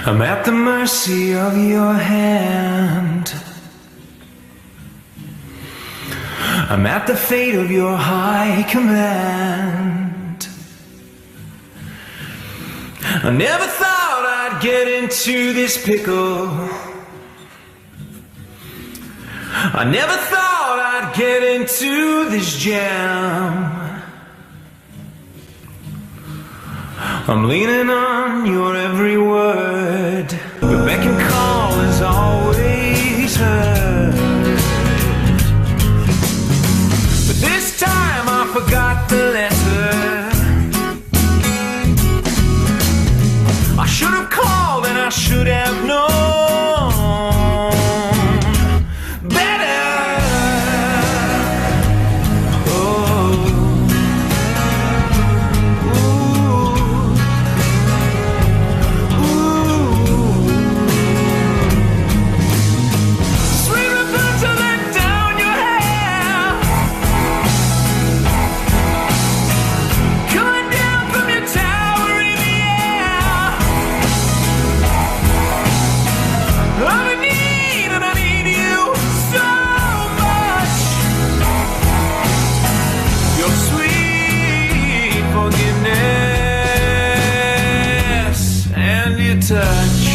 I'm at the mercy of your hand. I'm at the fate of your high command. I never thought I'd get into this pickle. I never thought I'd get into this jam. I'm leaning on your every word. Your beck and call is always heard. But this time I forgot the letter. I should have called and I should have known better. Touch.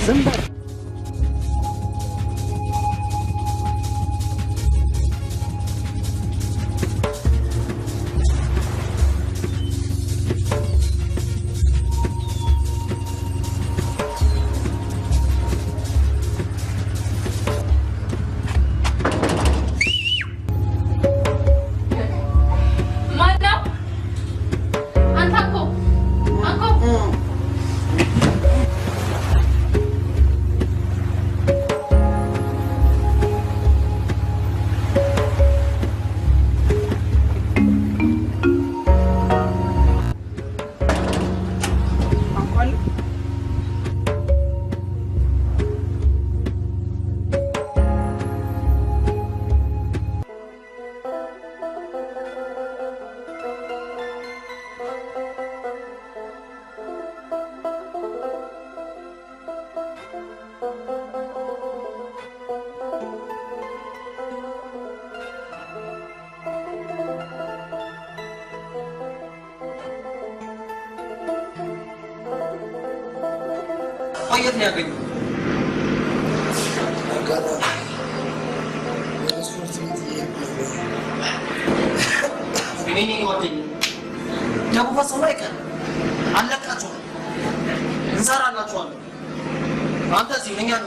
Somebody. Payat niya ganyan. Ini hotel. Kamu pasal mereka. Anda kacau. Insara kacau. Anda sih menyan.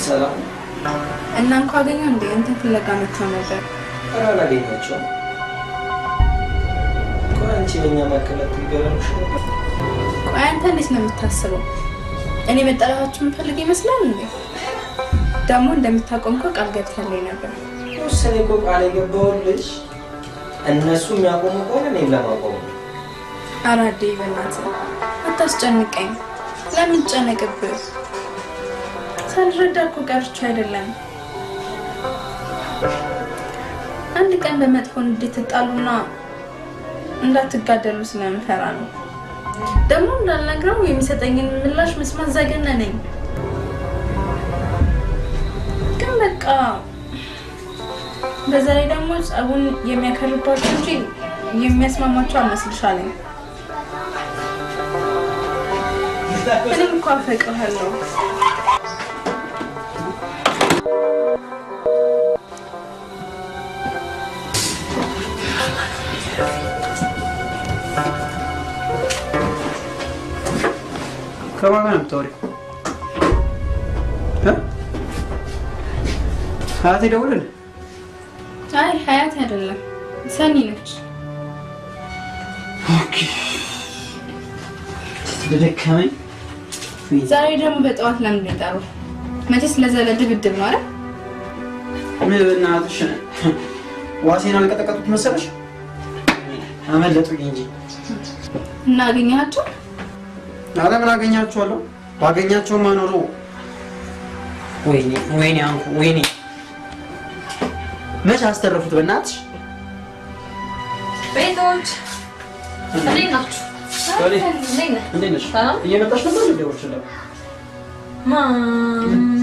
ሰላም እና እንኳን አገኘው እንዴ አንተ ፍለጋመቸው ነበር አላገኘችው ቆንጆ ለኛ ማከላት ይገርምሽ ቆይ አንተ እንዴት ነው የምታስበው እኔ መጣላታችሁን ፈልግ ይመስላል እንዴ ደግሞ እንደምታቆም እኮ ቃል ገብተልኝ ነበር ወሰኔ እኮ ቃል የገባሁልሽ እነሱ የሚያቆሙ ከሆነ እኔም ለማቆም አራዴ በእናትህ አታስጨንቀኝ ለምን ጨነቅብህ ሳልረዳ እኮ ቀርቼ አይደለም አንድ ቀን በመጥፎ እንድትጣሉና እንዳትጋደሉ ስለምፈራ ነው ደግሞ እንዳልነግረው የሚሰጠኝን ምላሽ መስማት ዘገነነኝ ግን በቃ በዛ ላይ ደግሞ ጸቡን የሚያከርባቸው እንጂ የሚያስማማቸው አልመስልሻለኝ እኔም እኮ አፈቅርሃለሁ ከማን ነው የምታወሪው? ሀያት ደውልልህ? አይ ሀያት አይደለም ሰኒ ነች። ኦኬ ደከመኝ። ዛሬ ደግሞ በጠዋት ለምን ይጣሩ? መቼስ ለዘለ ድብድብ ነው አይደል? ምን በእናትሽ ዋሴን አልቀጠቀጡት መሰለሽ? አመለጡኝ እንጂ እና አገኘሃቸው? አረ ምን አገኛቸዋለሁ? ባገኛቸው ማኖሩ ወይኔ አንኩ ወይኔ መች አስተረፉት በእናትሽ ቤቶች እንዴት ናችሁ? እንዴት ነሽ? እየመጣሽ ነበር ልደውልልሽ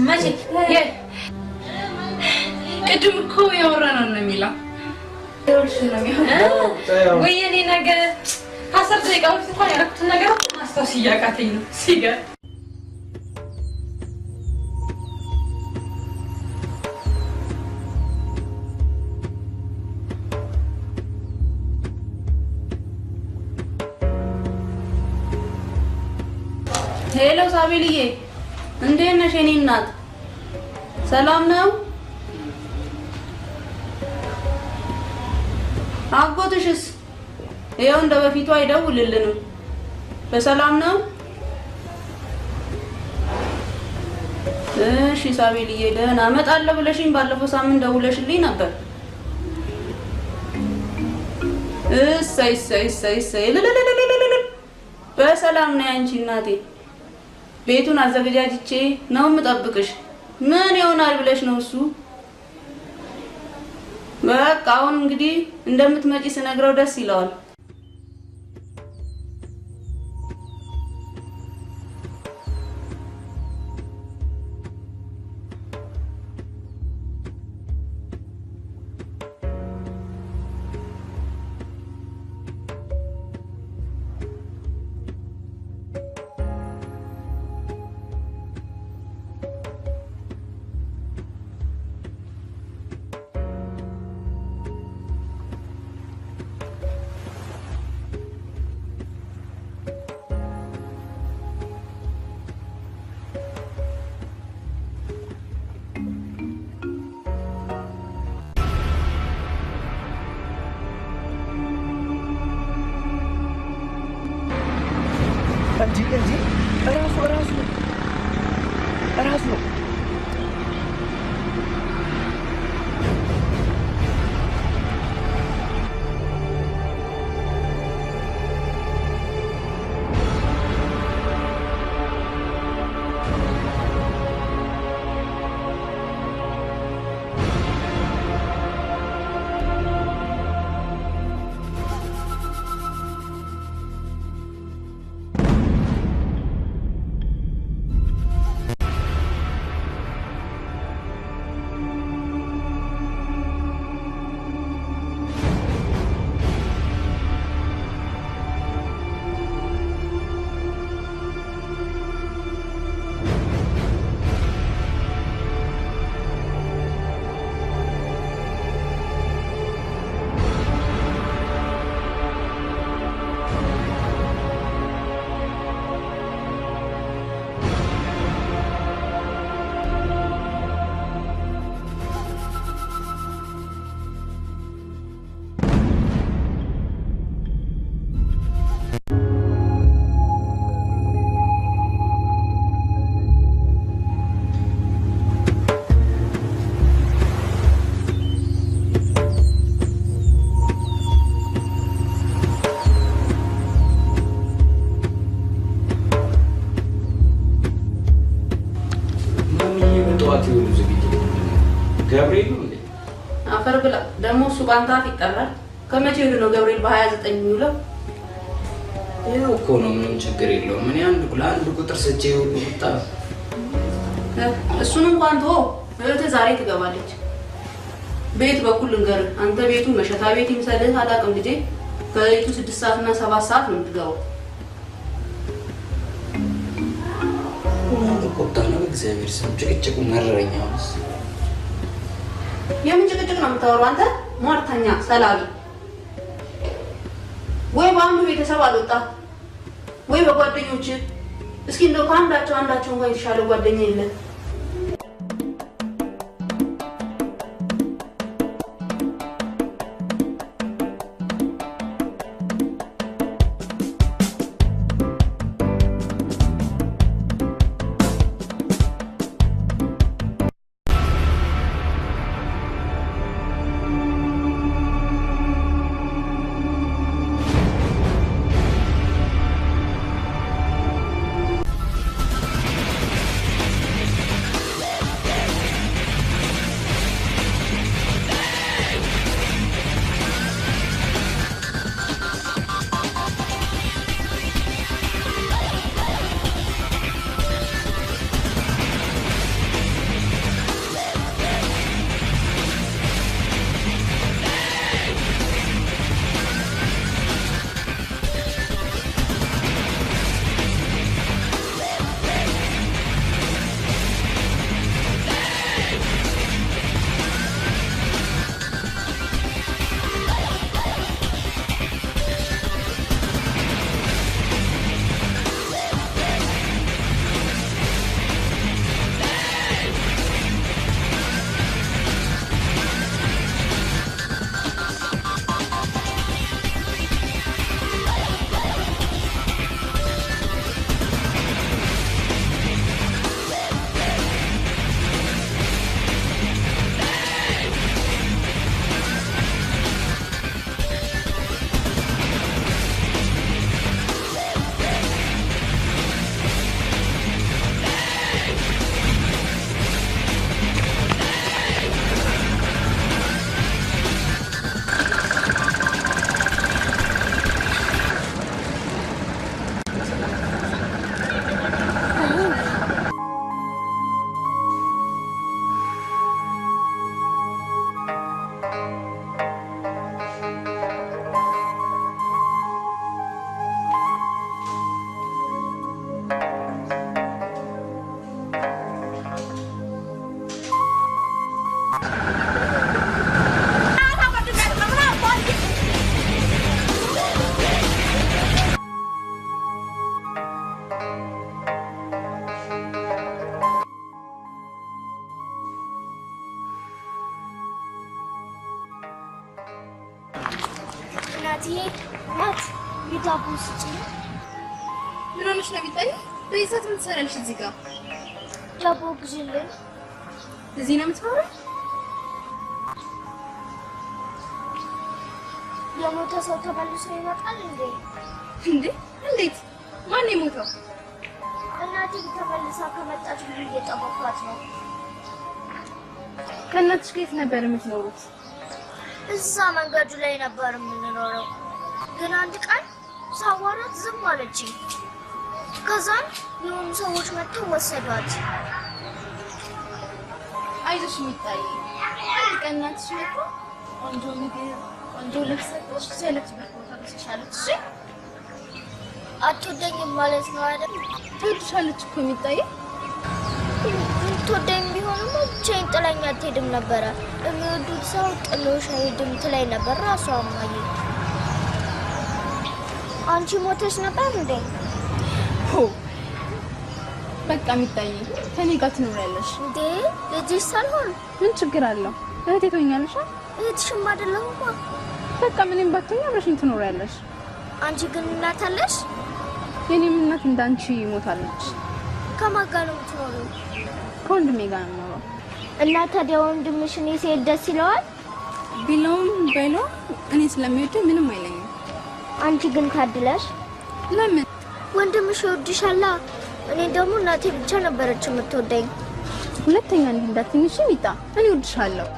መቼ ቅድም እኮ ያወራነው ነው የሚለው ወይ የኔ ነገር ከአስር ደቂቃ በፊት እንኳን ያደረኩትን ነገር ማስታወስ እያቃተኝ ነው ሲገር ሄሎ ሳቢልዬ እንዴት ነሽ የኔ እናት ሰላም ነው አጎትሽስ ይኸው እንደ በፊቱ አይደውልልንም በሰላም ነው እሺ ሳቢልዬ ደህና እመጣለሁ ብለሽኝ ባለፈው ሳምንት ደውለሽልኝ ነበር እሰይ በሰላም ነው አንቺ እናቴ ቤቱን አዘጋጅቼ ነው የምጠብቅሽ ምን ይሆናል ብለሽ ነው እሱ በቃ አሁን እንግዲህ እንደምትመጪ ስነግረው ደስ ይለዋል ራሱ ነው። ገብርኤል እንዴ አፈር ብላ ደግሞ እሱ ባንታፍ ይጠራል። ከመቼ ነው ገብርኤል በ29 የሚውለው? ይኸው እኮ ነው። ምንም ችግር የለውም። ምን አንድ ቁጥር ሰጪ ሁሉ ቁጣ እሱን እንኳን ተወው። እህት ዛሬ ትገባለች። ቤት በኩል ልንገር፣ አንተ ቤቱ መሸታ ቤት ይምሰልህ አላውቅም ልጄ። ከሌሊቱ 6 ሰዓት እና 7 ሰዓት ነው የምትገባው። ቁጣ ነው። እግዚአብሔር ስም ጭቅጭቁ መረረኛውስ። የምን ጭቅጭቅ ነው የምታወራው አንተ? ሟርተኛ ሰላቢ። ወይ በአንዱ ቤተሰብ አልወጣ ወይ በጓደኞች። እስኪ እንደው ከአንዳቸው እንኳን የተሻለ ጓደኛ የለም? እናትዬ ናት የዳቦ ስጪ። ምን ሆነሽ ነው ቢጠኝ? በይዛት ምን ትሰራለሽ እዚህ ጋር? ዳቦ ግዢልኝ። እዚህ ነው የምትኖረው? የሞተ ሰው ተመልሶ ይመጣል እንዴ? እንዴት? ማን የሞተው? እናቴ ተመልሳ ከመጣች ብዬ እየጠበኳት ነው። ከእናትሽ ጋር የት ነበር የምትኖሩት? እዛ መንገዱ ላይ ነበር የምንኖረው። ግን አንድ ቀን ሳዋራት ዝም አለችኝ። ከዛም የሆኑ ሰዎች መጥተው ወሰዷት። አይዞሽ የሚታይ አንድ ቀን እናትሽ መጥቶ ቆንጆ ምግብ፣ ቆንጆ ልብስ ሰጥቶሽ ያለችበት ቦታ ትሻለች። እሺ አትወደኝም ማለት ነው አይደል? ትወድሻለች እኮ የሚታይ። ትወደኝ ቢሆንማ ብቻዬን ጥላኝ አትሄድም ነበረ። የሚወዱት ሰው ጥሎሽ አይሄድም ትለኝ ነበር ራሷ እማዬ። አንቺ ሞተሽ ነበር እንዴ? በቃ የሚታይ ከኔ ጋር ትኖሪያለሽ እንዴ? ልጅሽ ሳልሆን ምን ችግር አለው? እህቴ ትሆኛለሽ። እህትሽም አይደለሁማ። በቃ ምንም ባትሆኝ አብረሽኝ ትኖሪያለሽ። አንቺ ግን እናት አለሽ? የኔም እናት እንዳንቺ ሞታለች። ከማን ጋር ነው የምትኖሪው? ከወንድሜ ጋር ነው የምኖረው። እና ታዲያ ወንድምሽ እኔ ሲሄድ ደስ ይለዋል? ቢለውም ባይለውም እኔ ስለሚወደኝ ምንም አይለኝም። አንቺ ግን ታድለሽ። ለምን? ወንድምሽ ይወድሻላ። እኔ ደግሞ እናቴ ብቻ ነበረች የምትወደኝ። ሁለተኛ እንዲህ እንዳትኝሽ ሚጣ፣ እኔ እወድሻለሁ።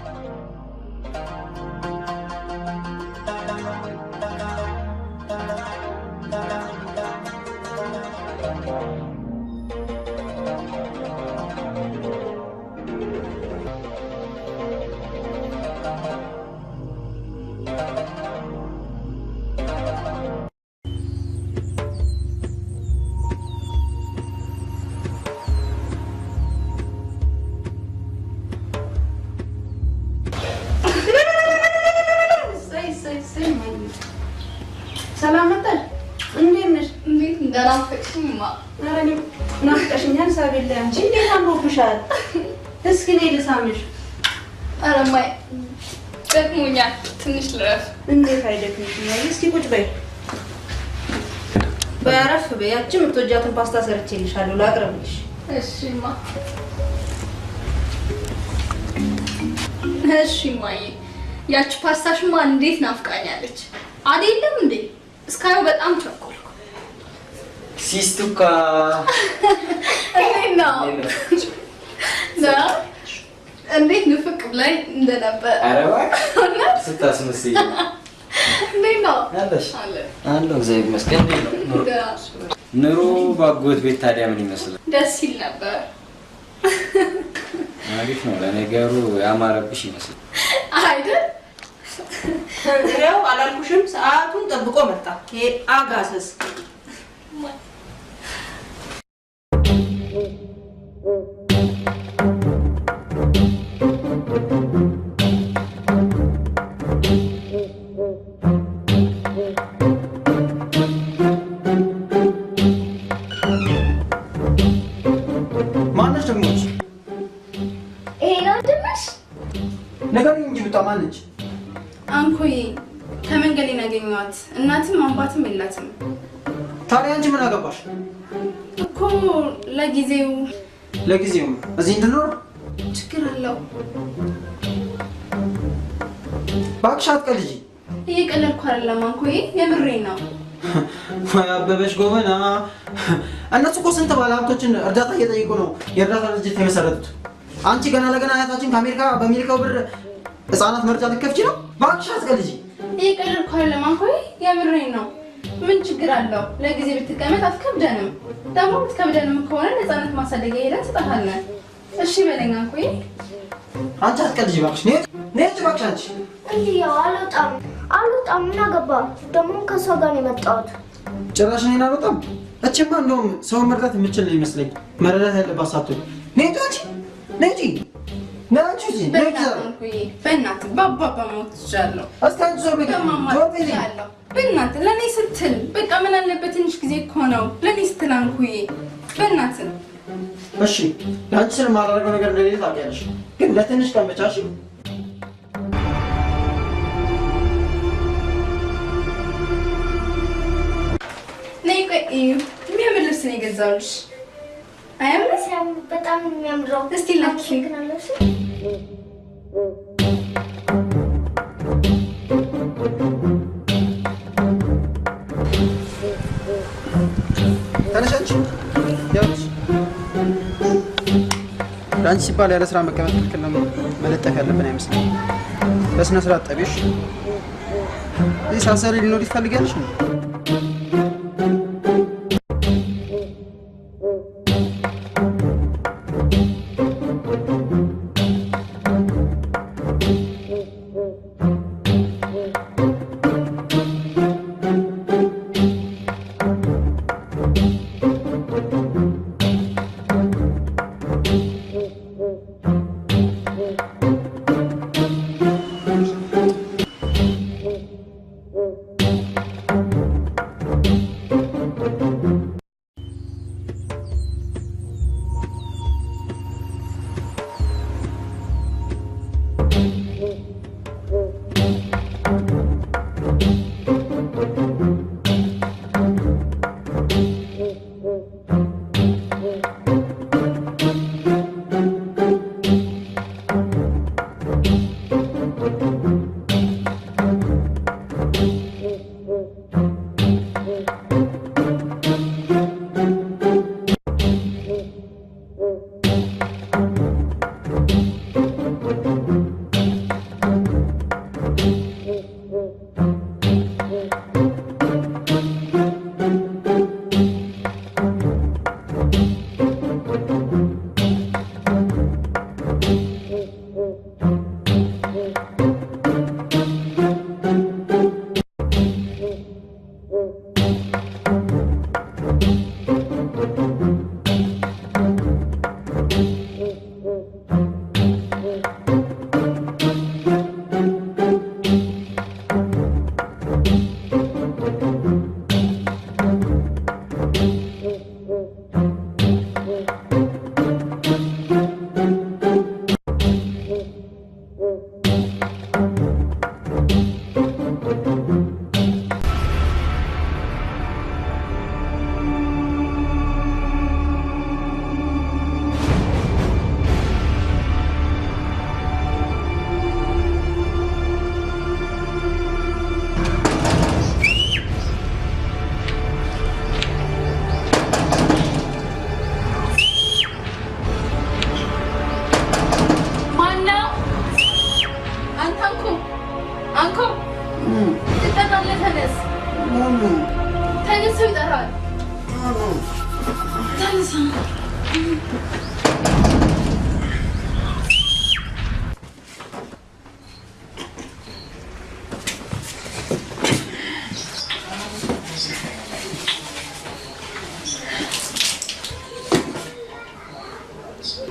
ሰላም መጣሽ? እንዴት ነሽ? እንዴት እንደናፈቅሽኝማ። ኧረ እኔ ናፍቀሽኛል። ሳቢል ላይ አንቺ እንዴት አምሮብሻል። እስኪ ነይ ልሳምሽ። ኧረ እማዬ ደክሞኛል፣ ትንሽ ልረፍ። እንዴት አይደክምሽም? እስኪ ቁጭ በይ። በአረፍ በይ። ያቺ የምትወጃትን ፓስታ ሰርቼልሻለሁ ላቅርብልሽ። እሺማ እሺ እማዬ። ያቺ ፓስታሽማ እንዴት ናፍቃኛለች አይደለም እንዴ? እስካሁን በጣም ቸኮልኩ። ሲስቱካ እንዴት ነው? እንዴት ንፍቅ ላይ እንደነበር። ኧረ እባክህ ስታስመስይ። እንዴት ነው? አለሽ? አለሁ እግዚአብሔር ይመስገን። እንዴት ነው ኑሮ? ባጎት ቤት ታዲያ ምን ይመስላል? ደስ ይል ነበር። አሪፍ ነው። ለነገሩ ያማረብሽ ይመስላል አይደል? ያው አላልኩሽም? ሰዓቱን ጠብቆ መጣ። ይሄ አጋሰስ ማነሽ ደግሞ? ይሄ ነው ወንድምሽ? ንገሪኝ እንጂ ብጣ ማነች? አንኮዬ ከመንገድ ያገኘኋት እናትም አባትም የላትም። ታዲያ አንቺ ምን አገባሽ? እኮ ለጊዜው እዚህ እንድኖር ችግር አለው። እባክሽ አትቀልጂ። እየቀለድኩ አይደለም አንኮዬ፣ የምሬን ነው። አበበሽ ጎበና። እነሱ እኮ ስንት ባለ ሀብቶችን እርዳታ እየጠየቁ ነው የእርዳታ ድርጅት የመሰረቱት። አንቺ ገና ለገና አያታችን ከአሜሪካ በሚልከው ብር ህፃናት መርጃ ልትከፍቺ ነው? እባክሽ አትቀልጂ። እየቀለድኩ አይደለም አንኮዬ፣ የምሬን ነው። ምን ችግር አለው? ለጊዜ ብትቀመጥ አትከብደንም። ደግሞ ብትከብደንም ከሆነ ነፃነት ማሳደጊያ ሄደን ትጠፋለን። እሺ በለኝ አንኮዬ። አንቺ አትቀልጂ እባክሽ። ነጭ እባክሽ አንቺ። እንዲህ ያው አልወጣም። ምን አገባ? ደግሞ ከሷ ጋር ነው የመጣሁት። ጭራሽ እኔን አልወጣም። እችማ እንደውም ሰውን መርዳት የምችል ነው ይመስለኝ። መረዳት ያለባት ሳትሆን ነጭ አንቺ ነጭ ነጭ እዚህ ነጭ አንኮዬ፣ በእናትህ በአባባ ሞት ትችላለሁ። እስቲ አንቺ ዞር በይ ዞር በይ። በእናትህ ለእኔ ስትል በቃ ምን አለበት? ትንሽ ጊዜ እኮ ነው። ለእኔ ስትል አንኮዬ፣ በእናትህ እሺ። ለአንቺ ስል የማላደርገው ነገር እንደሌለ ታውቂያለሽ፣ ግን ለትንሽ ቀን ብቻ እሺ። ነይ ቆይ፣ የሚያምር ልብስ ነው የገዛሁልሽ። አያምርም? በጣም የሚያምረው እስቲ ላኪ ተነሻች ያውስ ዳንስ ሲባል ያለ ስራ መቀመጥ ክልክል ነው መለጠፍ ያለብን አይመስልም በስነ ስርዓት ጠቢሽ እዚህ ሳሰሪ ሊኖር ይፈልጋልሽ ነው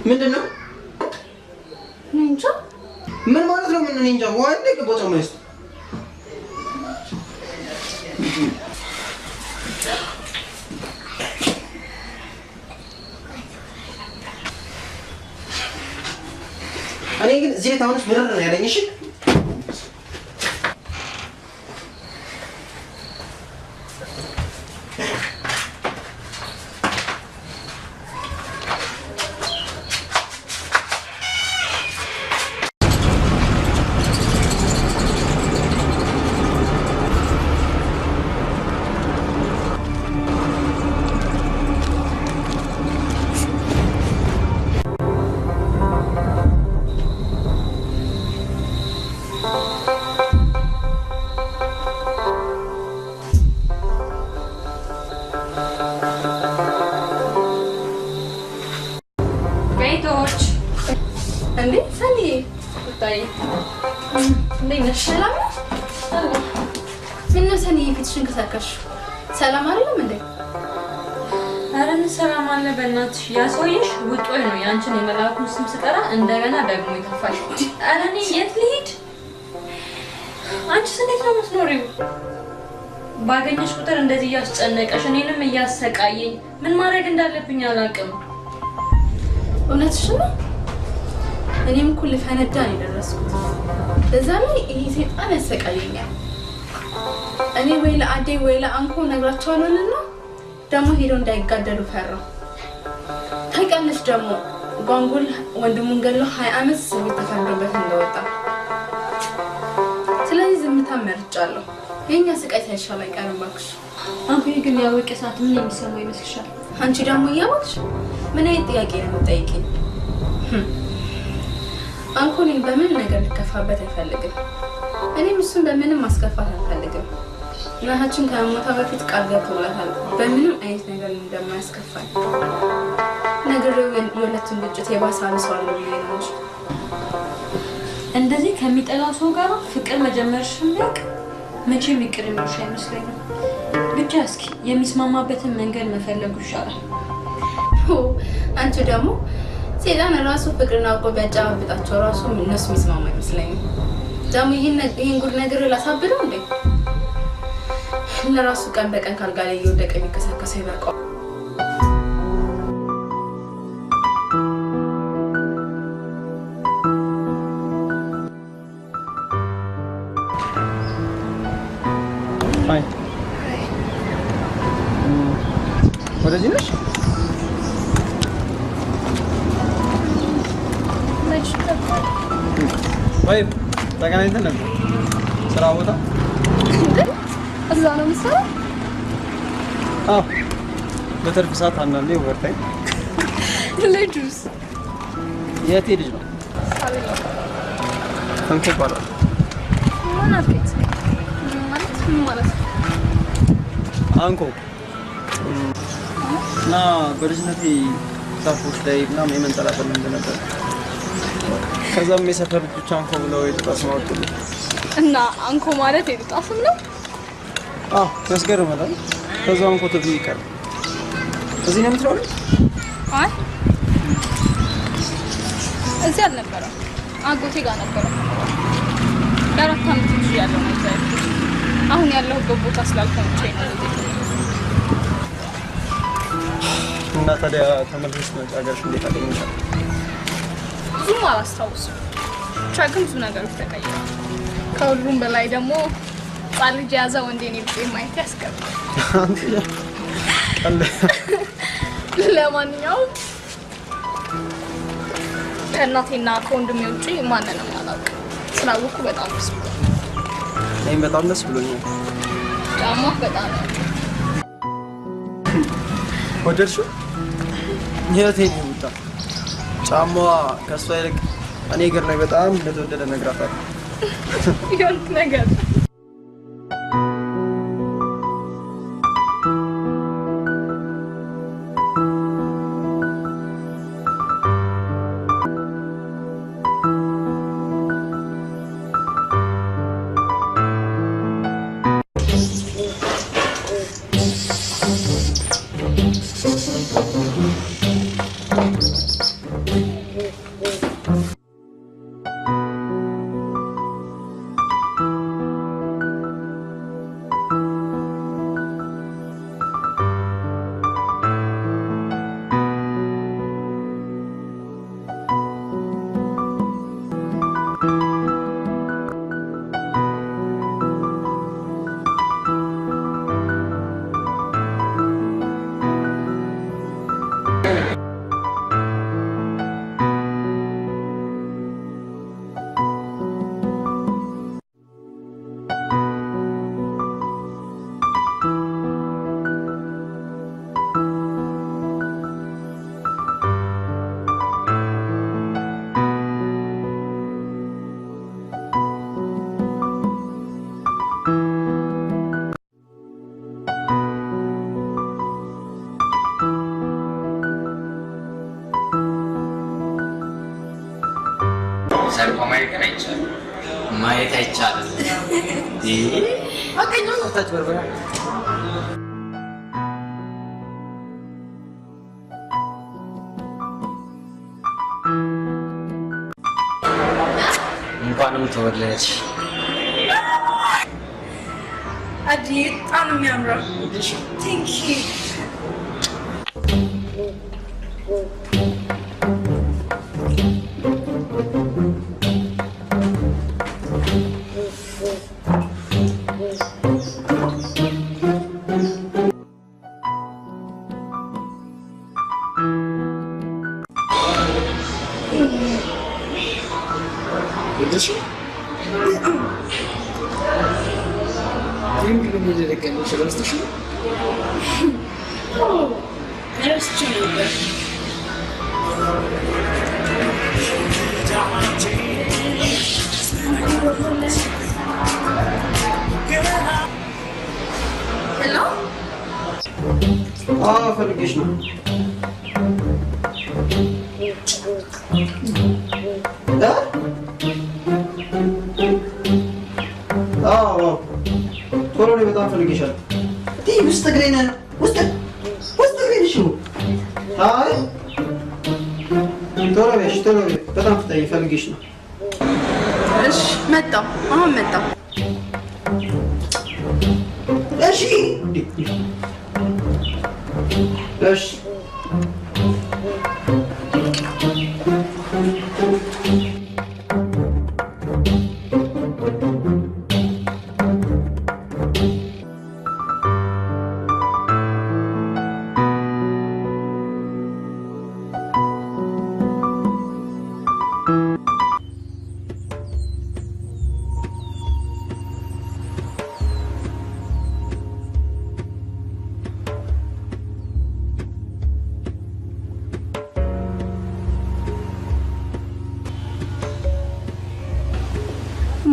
ምንድነው? እንጃ ምን ማለት ነው? ምን እንጃ ወንድ ከቦታው ማለት እኔ ግን እዚህ ታውንስ ምርር ነው ያለኝ። እሺ እንዴ ሰኒ ታይ እንዴ ነሽ? ሰላም ምን ነው ሰኒ ፊትሽን ከሰከርሽ? ሰላም አይደለም እንዴ? አረን ሰላም አለ በእናትሽ። ያ ሰውዬሽ ውጦይ ነው ያንቺን የመላኩን ስም ስጠራ እንደገና ደግሞ ይተፋሽ። አረኔ የት ልሂድ? አንቺስ እንዴት ነው የምትኖሪው? ባገኘሽ ቁጥር እንደዚህ እያስጨነቀሽ እኔንም እያሰቃየኝ ምን ማድረግ እንዳለብኝ አላውቅም። እውነትሽ ነው። እኔም እኮ ልፈነዳ ነው የደረስኩት። እዛ ላይ ይሄ ሰይጣን ያሰቃየኛል። እኔ ወይ ለአዴ ወይ ለአንኮ ነግራቸዋለሁና ደግሞ ሄዶ እንዳይጋደሉ ፈራው። ቀንሽ ደግሞ ጓንጉል ወንድሙን ገሎ 20 ዓመት እስር ቤት ተፈርዶበት እንደወጣ። ስለዚህ ዝምታ መርጫለሁ። የኛ ስቃይ ሳይሻል አይቀርም እባክሽ። አንቺ ግን ያወቀ ሰዓት ምን የሚሰማው ይመስልሻል? አንቺ ደግሞ እያወቅሽ ምን አይነት ጥያቄ ነው የምትጠይቂኝ? አንኮሊን በምን ነገር ልከፋበት አይፈልግም። እኔም እሱን በምንም ማስከፋት አልፈልግም። እናታችን ከመሞቷ በፊት ቃል ገብቶላታል በምንም አይነት ነገር እንደማያስከፋኝ። ነገሬው የሁለቱን ግጭት የባሰ አብሰዋለሁ ብዬ ነው እንጂ እንደዚህ ከሚጠላው ሰው ጋር ፍቅር መጀመርሽን ቢያውቅ መቼም ይቅር የሚልሽ አይመስለኝም። ብቻ እስኪ የሚስማማበትን መንገድ መፈለጉ ይሻላል። አንቺ ደግሞ ሴጣን ራሱ ፍቅርን አውቆ ቢያጫባብጣቸው ራሱ እነሱ የሚስማማ አይመስለኝም። ደግሞ ይህን ጉድ ነገር ላሳብደው እንዴ? ለራሱ ቀን በቀን ካልጋ ላይ እየወደቀ የሚከሳከሰ ይበቃው። አይ ወደዚህ ነሽ? ወይ ተገናኝተን ነበር ስራ ቦታ። እዛ ነው የምትሰራው? አዎ በትርፍ ሰዓት አንዳንዴ ኦቨርታይም። ልጁስ የቴ ልጅ ነው? አንኮ ይባላል። አንኮ እና በልጅነቴ ዛፎች ላይ ምናምን የመንጠላጠል እንደነበር ከዛም የሰፈር ልጆች አንኮ ብለው የጥጣስ ማወጡልኝ እና አንኮ ማለት የጥጣስም ነው? አዎ ያስገርማል። ከዛው አንኮ ተብሎ ይቀር እዚህ ነው የምትኖረው? አይ እዚህ አልነበረም፣ አጎቴ ጋር ነበረ። የአራት ዓመት ልጅ ያለው ነው እዛ። አሁን ያለሁበት ቦታ ስላልተመቸኝ ነው እዚህ። እና ታዲያ ተመልሰሽ መጪ ሀገርሽ እንዴት አገኘሻል? ብዙም አላስታውስም፣ ብቻ ግን ብዙ ነገሮች ተቀይረዋል። ከሁሉም በላይ ደግሞ ጻል ልጅ የያዘ ወንድ የኔ ብጤ ማየት ያስገርማል። ለማንኛውም ከእናቴና ከወንድሜ ውጪ ማንንም አላውቅም። ስላወኩ በጣም ደስ ብሎኛል። እኔም በጣም ደስ ብሎኛል። ጫማ በጣም ነው ወደድሽው? የቴን ይውጣ ጫማዋ ከሷ ይልቅ እኔ እግር ላይ በጣም እንደተወደደ ነግራታለሁ። ይሁን ነገር ሰርቆ ማየት አይቻልም። አቀኛው ነው ታች በርበራ እንኳንም ተወለድሽ። አዲ በጣም የሚያምረው ቴንክ ዩ። ወደሽ ይሄን ግን እንደደቀኝ ስለስተሽ Hello? ፈልጌሽ ነው። ቶሎ ነው በጣም ፈልጌሻለሁ። ውስጥ እግሬን ውስጥ እግሬን እሺ። አይ ቶሎ በሽ በጣም ፈልጌሽ ነው። እሺ መጣሁ፣ አሁን መጣሁ። እሺ እሺ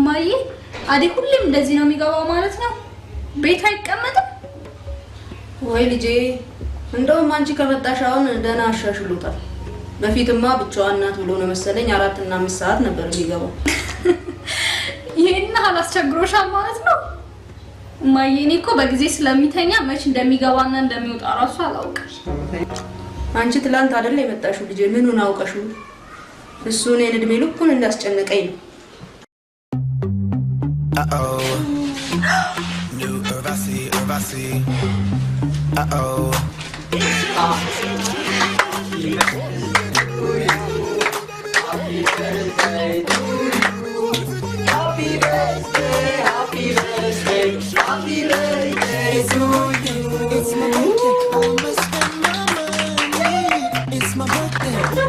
ማዬ አዴ ሁሌም እንደዚህ ነው የሚገባው ማለት ነው? ቤት አይቀመጥም ወይ ልጄ? እንደውም አንቺ ከመጣሽ አሁን ደህና አሻሽሎታል። በፊትማ ብቻዋን ናት ብሎ ነው መሰለኝ 4 እና 5 ሰዓት ነበር የሚገባው። ይሄን አላስቸግሮሻል ማለት ነው? ማዬ እኔ እኮ በጊዜ ስለሚተኛ መች እንደሚገባና እንደሚወጣ ራሱ አላውቅም። አንቺ ትላንት አይደል የመጣሽው ልጄ? ምኑን አውቀሽው? እሱ እኔን እድሜ ልኩን እንዳስጨነቀኝ ነው። New Urvasi. Uh-oh.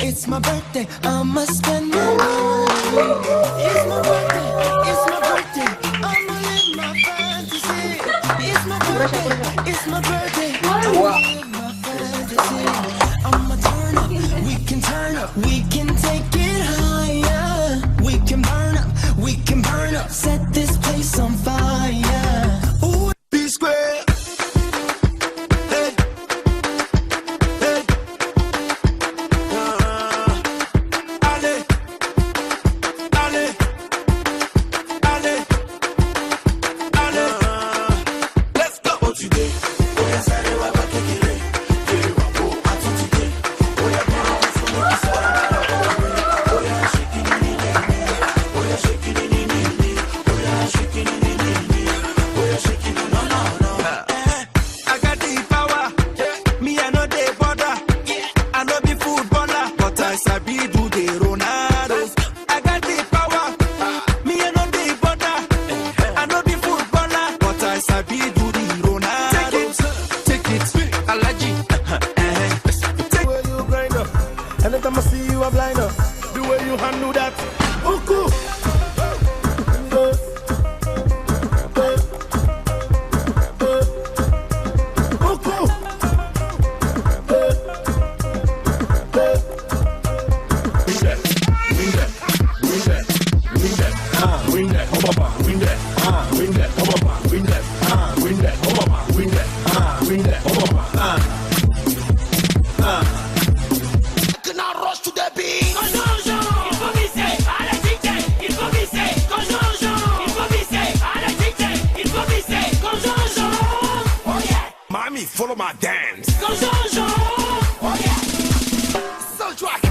It's my birthday, I must spend my money. It's my birthday, I'ma live my fantasy. It's my birthday, I'ma live my fantasy. I'ma turn up, we can turn up, we can take it higher. We can burn up, set this place on fire. Ooh, be square. Anytime I see you, I blind up. The way you handle that, oh cool. Follow my dance. Oh yeah. Soul track.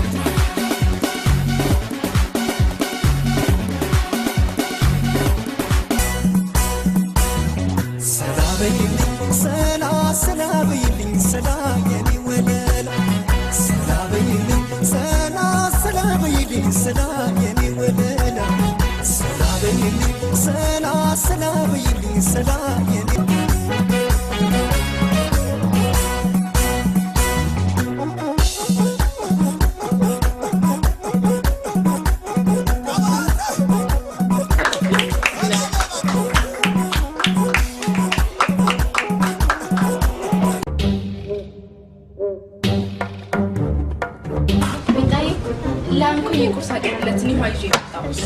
ላንኩ የቁርስ አቀርብለት ነው ይዤ ይጣውስ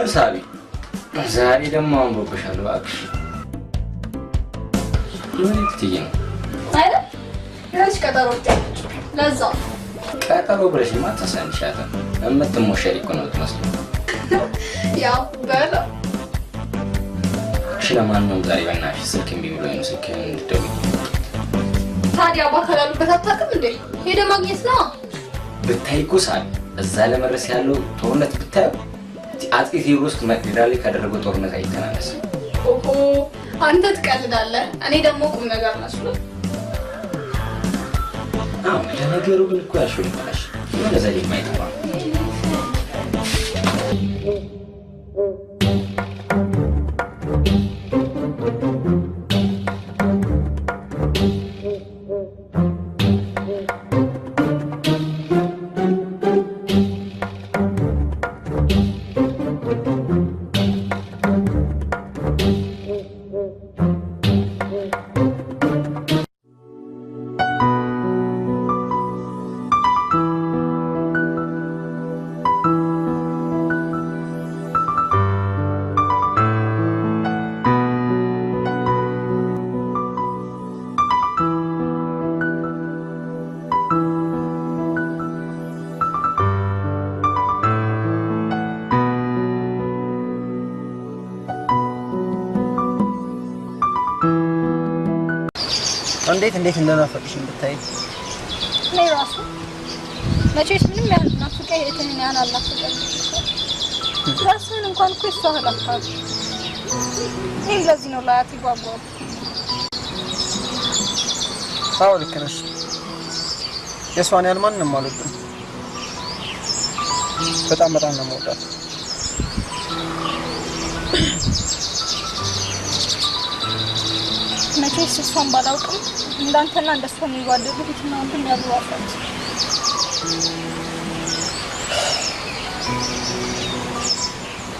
ሳቢ ዛሬ ደግሞ አንቦብሻል እባክሽ። ምን ትይኝ ነው አይደል? ለዚህ ቀጠሮ ወጣች። ለዛ ቀጠሮ ብለሽ ማታሳንሻታም እምትሞሸሪ እኮ ነው ትመስለው። ያው በለ ለማንኛውም ዛሬ በእናትሽ ስልክ እምቢ ብሎኝ ነው ስልክህን እንድትደውይ። ታዲያ አባካል ያሉበት አታውቅም እንዴ? ሄደ ማግኘት ነው። ብታይ እኮ ሳቢ እዛ ለመድረስ ያለው ጦርነት ብታየው አፄ ቴዎድሮስ መቅደላ ላይ ካደረገው ጦርነት አይተናነስም። ኦሆ አንተ ትቀልዳለህ፣ እኔ ደግሞ ቁም ነገር መስሎ። አዎ ለነገሩ ግን እኮ ያልሽው ልባሽ ምን ዘዴ የማይጠፋ እንዴት እንደናፈቅሽ ብታይ። ነይ ራሱ መቼስ ምንም ያህል ናፍቀኝ እቴን ያህል አላፍቀኝ። ራስህን እንኳን እኮ ይሷህ አላፍቃል። ይሄ ለዚህ ነው ላያት ይጓጓል። አዎ ልክ ነሽ። የሷን ያህል ማንንም አልወድም። በጣም ነው የምወዳት። መቼስ እሷን ባላውቅም እንዳንተና እንደሷ የሚዋደዱት እና አንተም ያሉዋፋት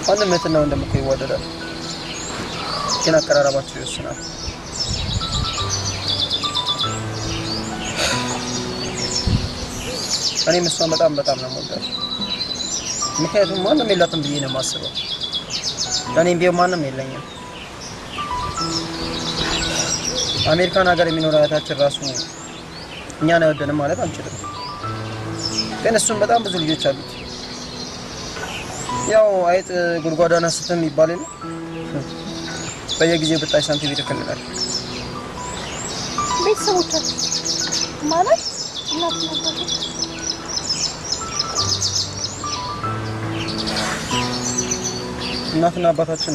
ማንም እህትና ወንድም እኮ ይዋደዳል፣ ግን አቀራረባቸው ይወስናል። እኔም እሷን በጣም ነው የምወዳት። ምክንያቱም ማንም የላትም ብዬ ነው የማስበው። ለእኔም ቢሆን ማንም የለኝም። አሜሪካን ሀገር የሚኖረው አያታችን ራሱ እኛን አይወደንም ማለት አንችልም። ግን እሱም በጣም ብዙ ልጆች አሉት። ያው አይጥ ጉድጓዳና ስትም ይባል ነው። በየጊዜው ብጣሽ ሳንቲም ይልክልናል። ቤተሰቦቻችን ማለት እናትና አባታችን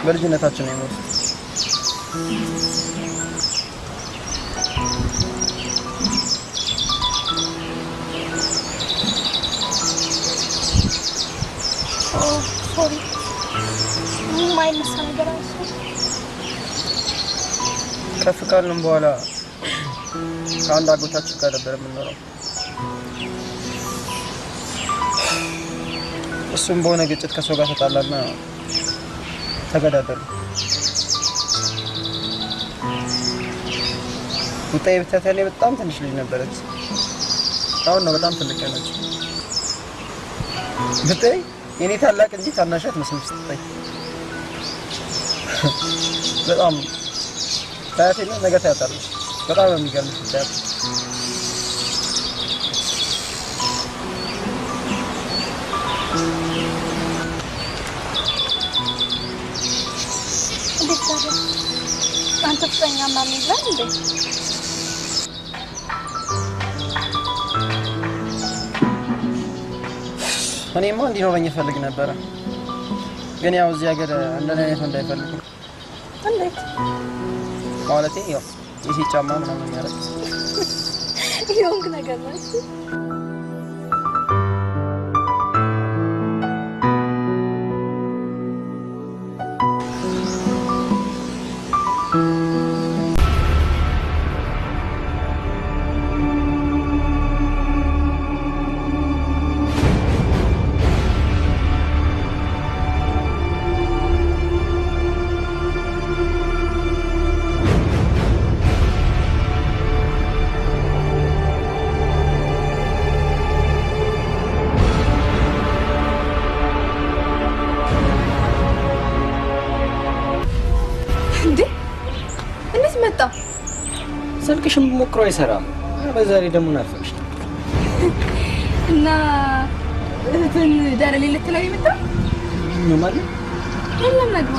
በልጅነታችን ነው የሞቱት። ሶሪ ማይነሳ ነገር አለ። ከፍ ካልን በኋላ ከአንድ አጎታችን ጋር ነበር የምንኖረው። እሱም በሆነ ግጭት ከሰው ጋር ተጣላና ተገዳደሉ። ውጣዬ ብቻ ያኔ በጣም ትንሽ ልጅ ነበረች። አሁን ነው በጣም ትልቅ ነች። ብታይ የኔ ታላቅ እንጂ ታናሽ አትመስልም ስትታይ። በጣም ታያትና ነገ ታያታለች። በጣም ነው የሚገርምሽ ብታያት። አንተ ፍቅረኛ ምናምን የለም እንዴ? እኔማ እንዲኖረኝ እፈልግ ነበረ፣ ግን ያው እዚህ ሀገር እንደኔ አይነት እንዳይፈልጉ። እንዴት ማለቴ ያው የሴት ጫማ ምናምን የሚያደርግ ይሆንክ ነገር ነው። ስልክሽም ሞክሮ አይሰራም። በዛ ላይ ደግሞ ናፈቅሽ እና እህትን ዳር ላይ ልትለው ይመጣ ነው ማለት የለም ነግሮ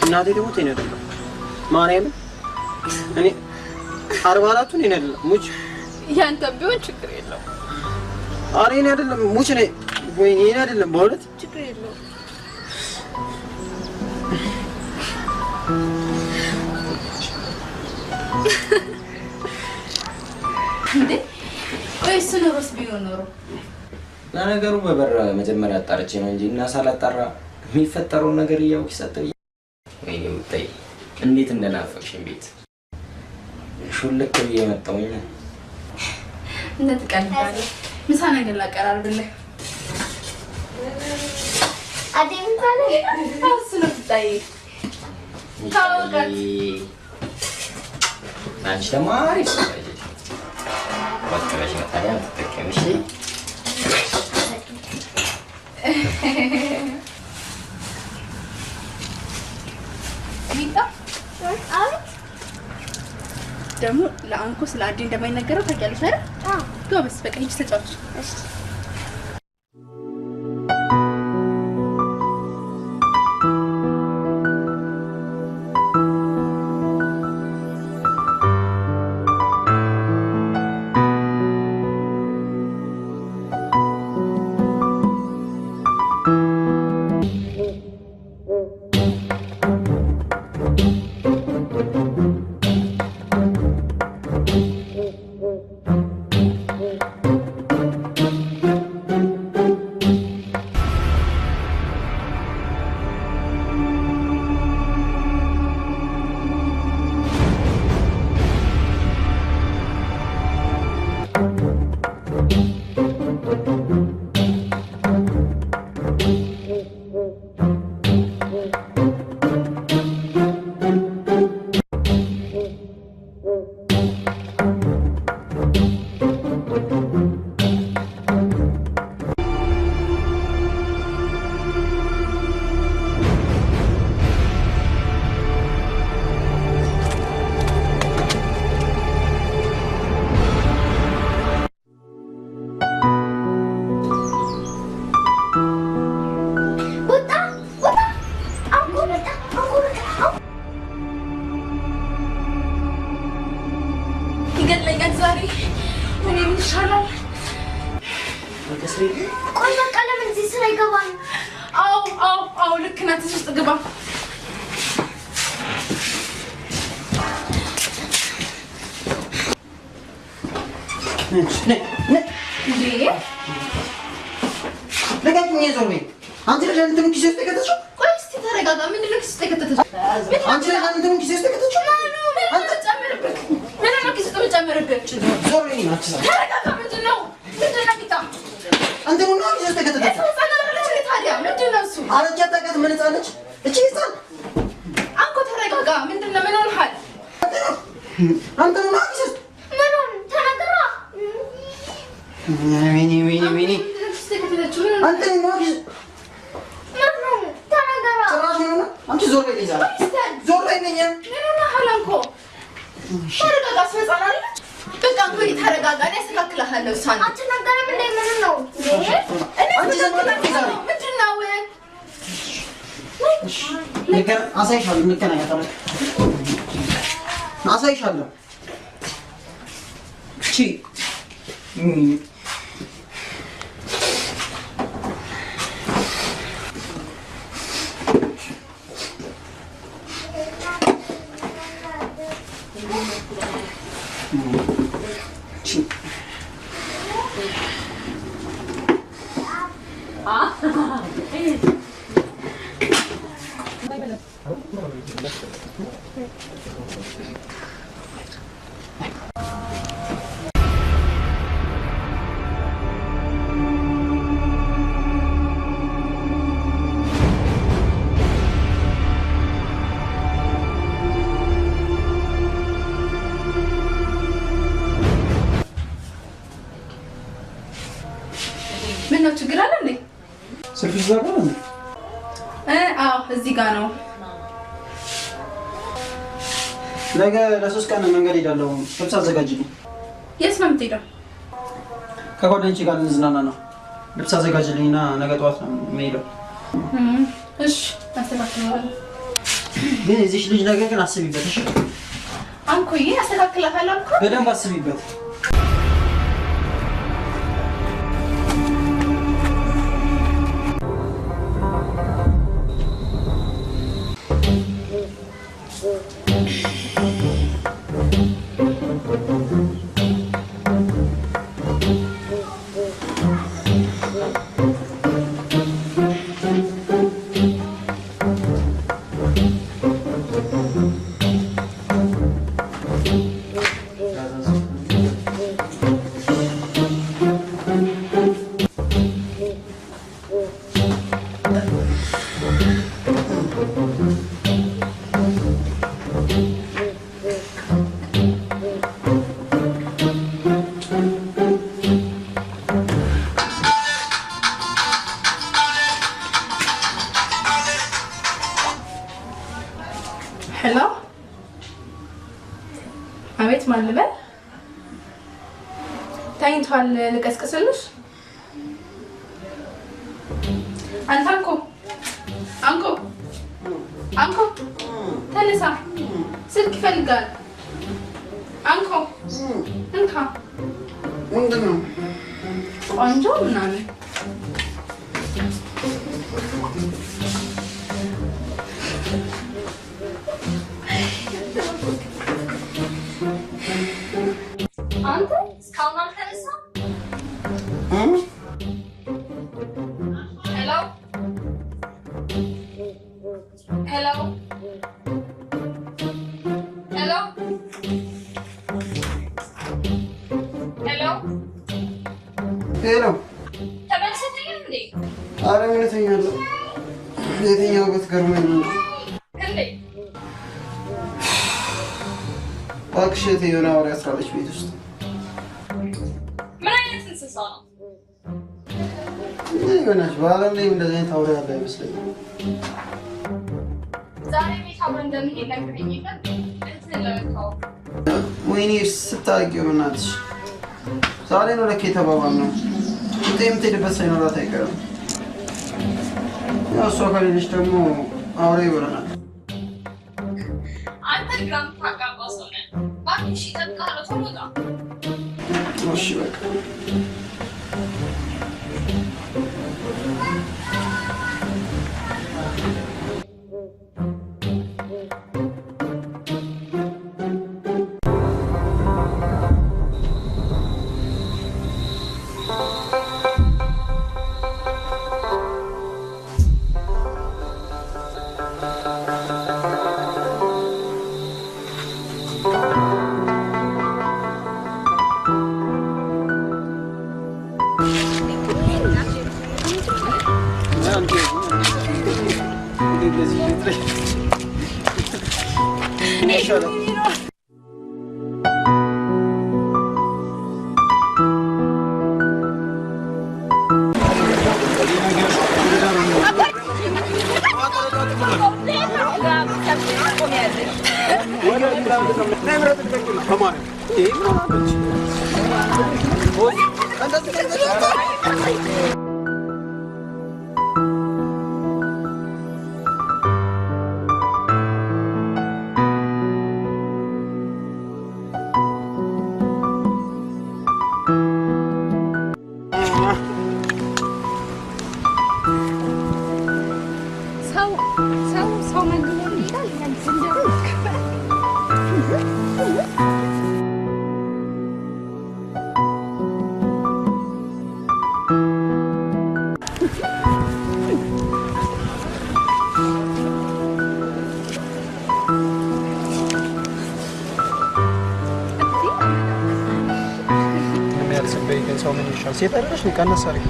እናቴ ደግሞ ተኝ አይደለም ማርያም እኔ 44 ነኝ አይደለም ሙች ያንተ ቢሆን ችግር የለው። አሬ እኔ አይደለም ሙች ነኝ ወይ እኔ አይደለም በእውነት ችግር የለው። እንዴ ወይስ ኖሮስ ቢሆን ኖሮ? ለነገሩ በበር መጀመሪያ አጣርቼ ነው እንጂ እና ሳላጣራ የሚፈጠረውን ነገር እያውቅ ይሰጥልኝ። ወይኔ ምታይ እንዴት እንደናፈቅሽኝ ቤት ሹልክ ብዬ መጣሁኝ። እንደትቀልዳለህ። ምሳ ነገር ላቀራርብልህ። አዴም ካለ ታውስ ነው ትታይ ታውቃት አንቺ ተማሪ ወጥረሽ መታያ ተከምሽ ሚጣ ደግሞ ለአንኮ ስለ አዲ እንደማይነገረው ታውቂያለሽ አይደል? አዎ። ጎበዝ በቃ ሂጂ ተጫወች። እሺ ነገ ለሶስት ቀን መንገድ ሄዳለሁ። ልብስ አዘጋጅልኝ። የት ነው የምትሄደው? ከጓደኞቼ ጋር ልንዝናና ነው። ልብስ አዘጋጅልኝና ነገ ጠዋት ነው የምሄደው። እሺ አስተካክላለሁ። ግን እዚህ ልጅ ነገር ግን አስቢበት። እሺ አንኮዬ አስተካክላለሁ እኮ። በደንብ አስቢበት። ማን ልበል? ተኝቷል። ልቀስቅስልሽ? አንተ አንኮ ተነሳ፣ ስልክ ይፈልጋል። አንኮ እንካ ምንድን ነው? ቆንጆ ምናምን አንተ እስካሁን አልተነሳም? ሄሎ ሄሎ ሄሎ ሄሎ ሄሎ ተመልሰኝ እንዴ? ኧረ ምን እተኛለሁ? የትኛው ቤት ገርሞኝ ነው እንዴ? እባክሽ እህቴ የሆነ አውሬ አስራለች ቤት ውስጥ። ምን አይነት እንስሳ ነው? ይሆናች በዓለም ላይ እንደዚህ አይነት አውሬ ያለ አይመስለኝም። ዛሬ ቤት አብረን እንደምንሄድ ነግረኝ የለም እንትን ለመታወቅ። ወይኔ ስታውቂው በእናትሽ ዛሬ ነው ለካ የተባባልነው። ውጤ የምትሄድበት ሳይኖራት አይቀርም። ያው እሷ ከሌለች ደግሞ አውሬ ይበለናል። አንተ ግራ የምታጋባ ሰው ነህ። እባክሽ እጠብቅሃለሁ፣ ቶሎ ውጣ። እሺ በቃ ሰው መንገድ ይሄዳል ሰው ምን ይሻል? ሴት አይደለሽ? ቀነስ አድርጊ።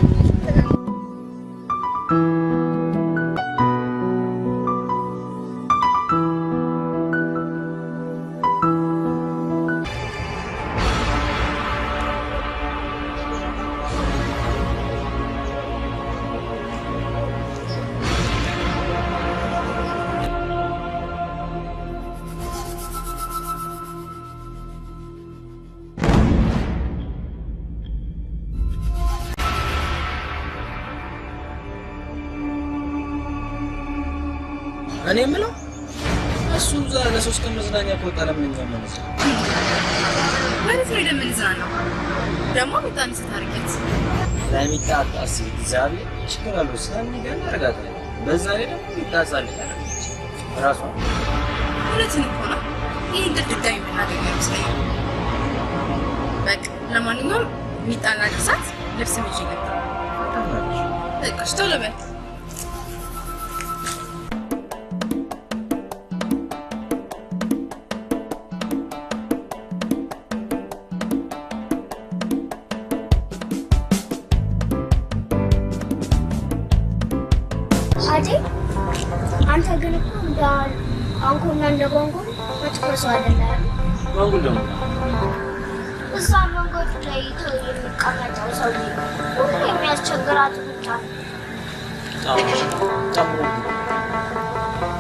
እኔ የምለው እሱ ዛሬ ለሶስት ቀን መዝናኛ ከወጣ ለምን እኛ ማለት ነው? ማለት ነው ለምንዝናናው ደግሞ በጣም ስታርጌት ለሚጣ አጣስ እግዚአብሔር ችግር አለው ሳሚ ገና አረጋታ በዛ ላይ ደግሞ ይጣጻል ራሱ ሁለቱን እኮ ነው ይሄ ድጋሚ የምናደርገው ይመስለኛል። በቃ ለማንኛውም ሚጣና ግሳት ልብስ ምጅ ይገባል። በቃ ቶሎ በል አንተ ግን እኮ እንደ አንኮና እንደ ጎንጎን መጥፎ ሰው አይደለም። ጎንጎን ደግሞ እዛ መንገዱ ላይ የሚቀመጠው ሰው ሁሉ የሚያስቸግራት ብቻ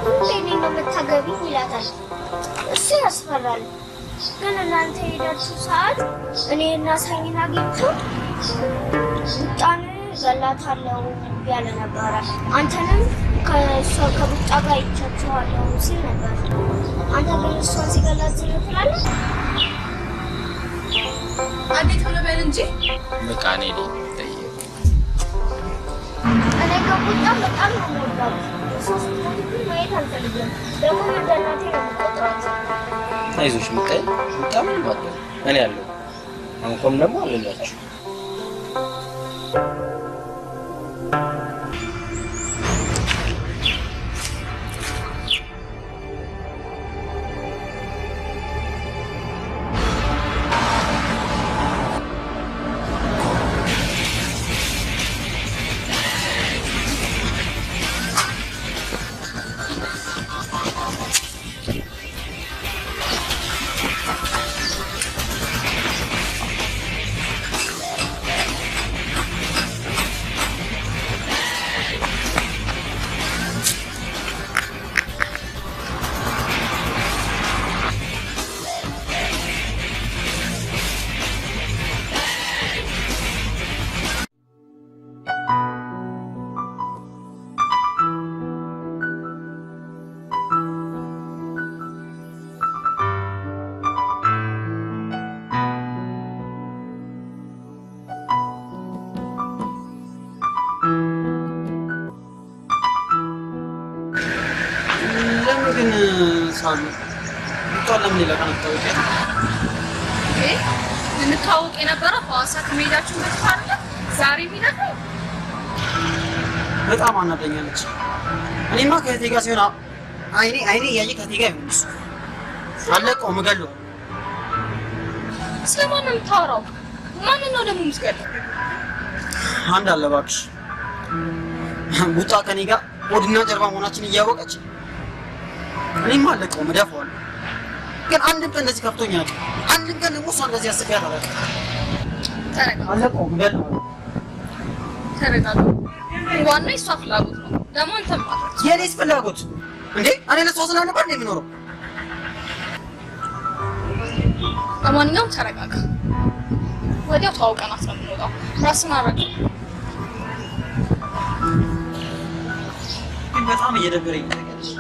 ሁሌ እኔን ነው የምታገቢኝ ይላታል። እሱ ያስፈራል። ግን እናንተ ሄዳችሁ ሰዓት እኔና ሰሚን አግኝቶ ቡጣን ገላታለሁ ያለ ነበረ። አንተንም ከቡጣ ጋር ይቻችኋለሁ ሲል ነበር። አንተ ግን እሷን ሲገላት ዝም ትላለህ? እንዴት ሆነ በል እንጂ በቃ እኔ ከቡጣ በጣም ነው የምወዳት። ሶስት ሞት ማየት አልፈልግም። ደግሞ እንደ እናቴ ነው የምቆጥራት። አይዞሽ ምታይ በጣም ነው እኔ ያለው አንቆም ደግሞ አለላችሁ ግን ሳሚ ጣላም ሌላ ካንታውቀ እንታወቅ የነበረው ሐዋሳ ከመሄዳችን በፊት አይደለ? ዛሬ ቢነካ በጣም አናደኛለች። እኔማ ከእቴ ጋር ሲሆን አይኔ እያየ ከእቴ ጋር ይሆንስ አለቀው መገለው። ስለማን ነው የምታወራው? ማንን ነው ደግሞ የምትገለው? አንድ አለ እባክሽ ቡጣ ከኔ ጋር ወድና ጀርባ መሆናችን እያወቀች እኔማ አለቀው መደፋዋለሁ። ግን አንድም ቀን እንደዚህ ከፍቶኝ አያውቅም። አንድም ቀን ደግሞ እሷ እንደዚህ አስቤያት አላውቅም። አለቀው መገለው። ተረጋጋ። ዋና የእሷ ፍላጎት ነው። ደግሞ አንተም ማለት የኔስ ፍላጎት እንዴ? እኔ ለእሷ ስላልነበር እንደ የሚኖረው። ለማንኛውም ተረጋጋ። ወዲያው ተዋውቀናት ነው የምንወጣው። ራስን አረጋ። ግን በጣም እየደበረኝ ታውቂያለሽ።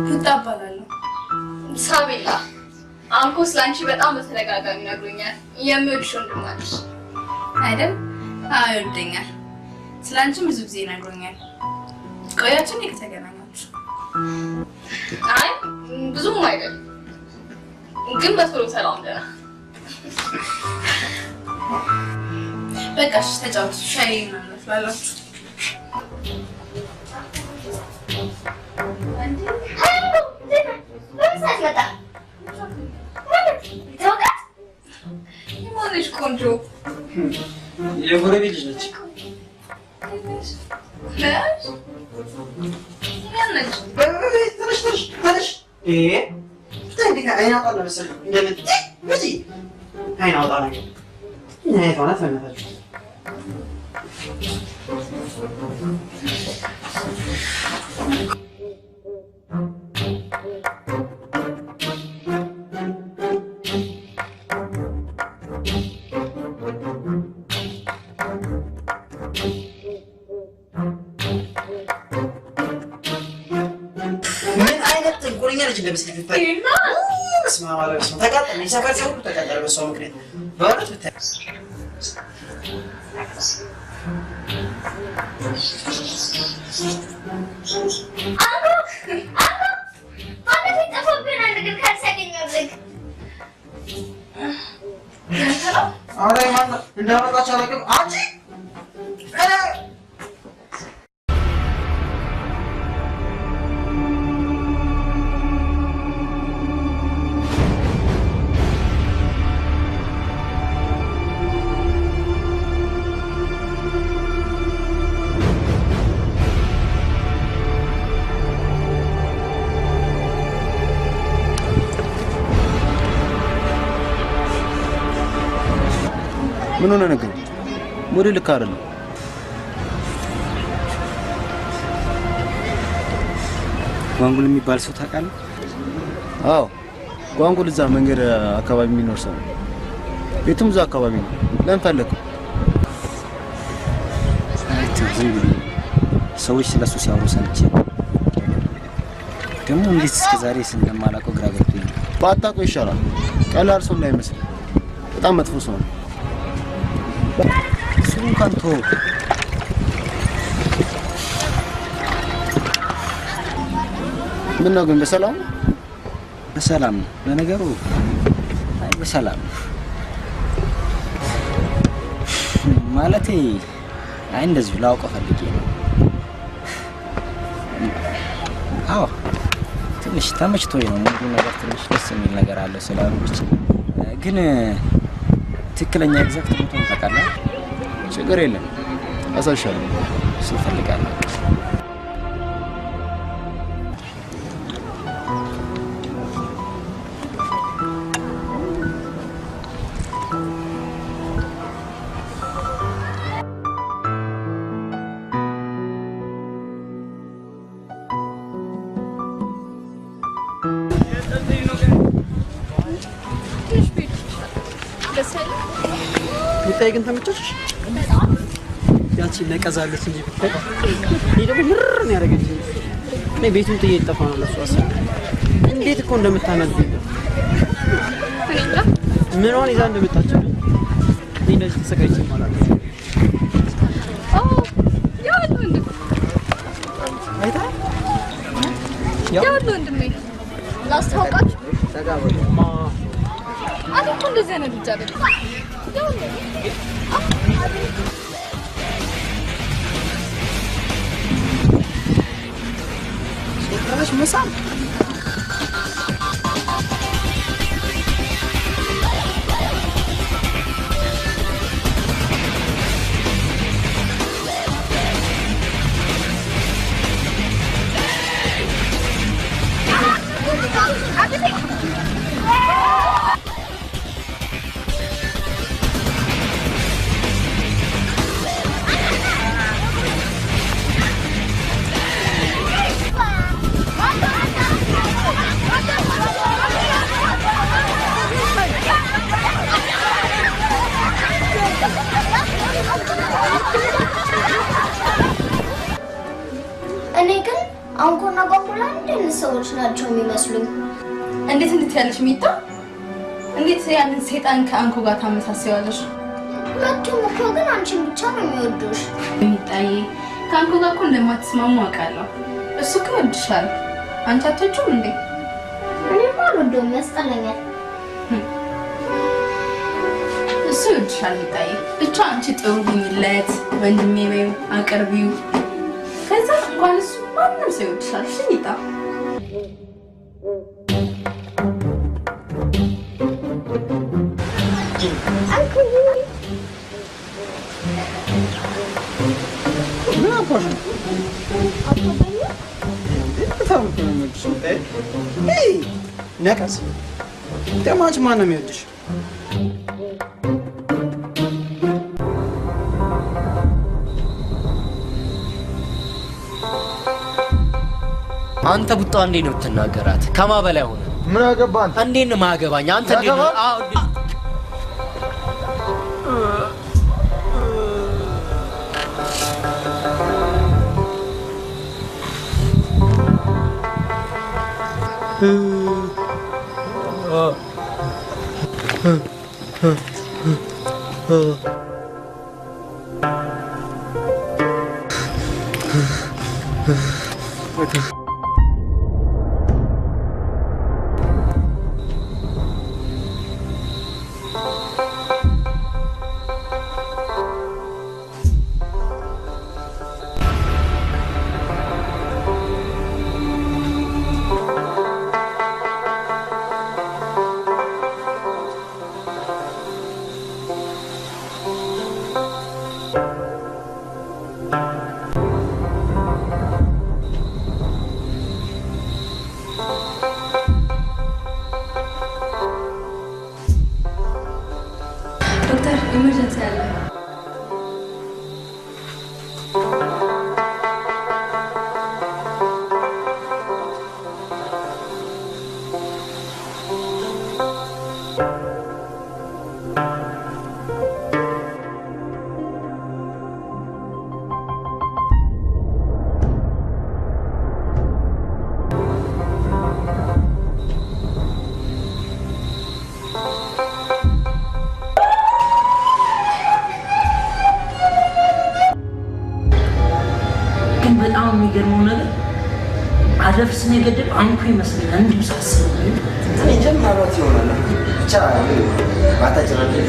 ትጣባላለሁ። ሳቤላ አንኮ ስላንቺ በጣም በተደጋጋሚ ነግሮኛል። የሚወድሽ ወንድም አለሽ አይደል? አዎ ይወደኛል። ስላንቺም ብዙ ጊዜ ነግሮኛል። ቆያችን ከተገናኛችሁ? አይ ብዙም አይደል፣ ግን በቶሎ ተላምደናል። በቃሽ ተጫወቱ። ሻይ ምናምን ላላችሁ ማለሽ ቆንጆ የጎረቤት ልጅ ነች። ትንሽ አይን አውጣ መሰለኝ እንደምን አይን አውጣ ነገር አይነት ሆናት በእናታችሁ። ምን አይነት ጥንቁለኛ ልጅ እንደምትመስል ብታይ በስመ አብ ወወልድ ወመንፈስ ቅዱስ። ተቃጠለኝ። ሰፈር ሰው ሁሉ ተቃጠለ በሷ ምክንያት በእውነት ብታይ። እንዳመጣች አላውቅም። አንቺ ምን ሆነ ነገር ሙድ ልክ አይደለም። ጓንጉል የሚባል ሰው ታውቃለህ? አዎ ጓንጉል እዛ መንገድ አካባቢ የሚኖር ሰው ነው። ቤቱም እዛ አካባቢ ነው። ለምን ፈለከው? ዝም ብዬ ሰዎች ስለሱ ሲያወሩ ሰምቼ ደግሞ እንዴት እስከ ዛሬ እንደማላውቀው ግራ ገብቶኝ። ባታውቀው ይሻላል። ቀላል ሰው እንዳይመስል በጣም መጥፎ ሰው ነው። እሱ እንኳን ተወው። ምን ነው ግን በሰላም በሰላም ነው ለነገሩ። አይ በሰላም ማለቴ አይ እንደዚሁ ላውቀው ፈልጌ ነው። አዎ ትንሽ ተመችቶኝ ነው። ሙሉ ነገር ትንሽ ደስ የሚል ነገር አለ ስላሉ ብቻ ግን ትክክለኛ ኤግዛክት ቦታውን ታውቃለህ? ችግር የለም አሳሻለሁ። እሱ እፈልጋለሁ። ብታይ ግን ተመቸሽ? ያቺ ነቀዛለች እንጂ ብታይ እኔ ደግሞ ምርር ነው ያደረገችኝ። እኔ ቤቱን ጥዬ ልጠፋ ነው ለሷ አሰብ እንዴት እኮ እንደምታናግረኝ ምኗን ይዛ እንደመጣች እኔ እንደዚህ ተሰቃይቼ ማለት ነው። ያው ወንድሜ ላስታውቃችሁ። አንተ እኮ እንደዚህ አይነት ልጅ አይደለም። ሶካሽ መሳም እኔ ግን አንኮና ጓንጉላ እንደነ ሰዎች ናቸው የሚመስሉኝ። እንዴት ያለሽ ሚጣ? እንዴት ያንን ሰይጣን ከአንኮ ጋር ታመሳሰያለሽ? ሁለቱም እኮ ግን አንቺን ብቻ ነው የሚወዱሽ። ሚጣዬ ከአንኮ ጋር እኮ እንደማትስማሙ አውቃለሁ። እሱ እኮ ይወድሻል። አንቺ አትወጂውም እንዴ? እኔማ አልወደውም፣ ያስጠላኛል። እሱ ይወድሻል ሚጣዬ። ብቻ አንቺ ጥሩ ሁኚለት፣ ወንድሜ በይው፣ አቅርቢው። ከዛ እንኳን እሱ ማንም ሰው ይወድሻል። እሺ ሚጣ? ነቀዝ ደማች ማን ነው የሚወድሽ? አንተ ቡጣ እንዴ ነው የምትናገራት? ከማ በላይ ሆነ። ምን አገባን? እንዴ ነው ማገባኝ? አንተ እንዴ ነው? አዎ አረፍስን የገደል አንኩ ይመስለኛል እንዲሁ ሳስብ እኔ ጀምራባት ይሆናል ብቻ ባታጨናነቅ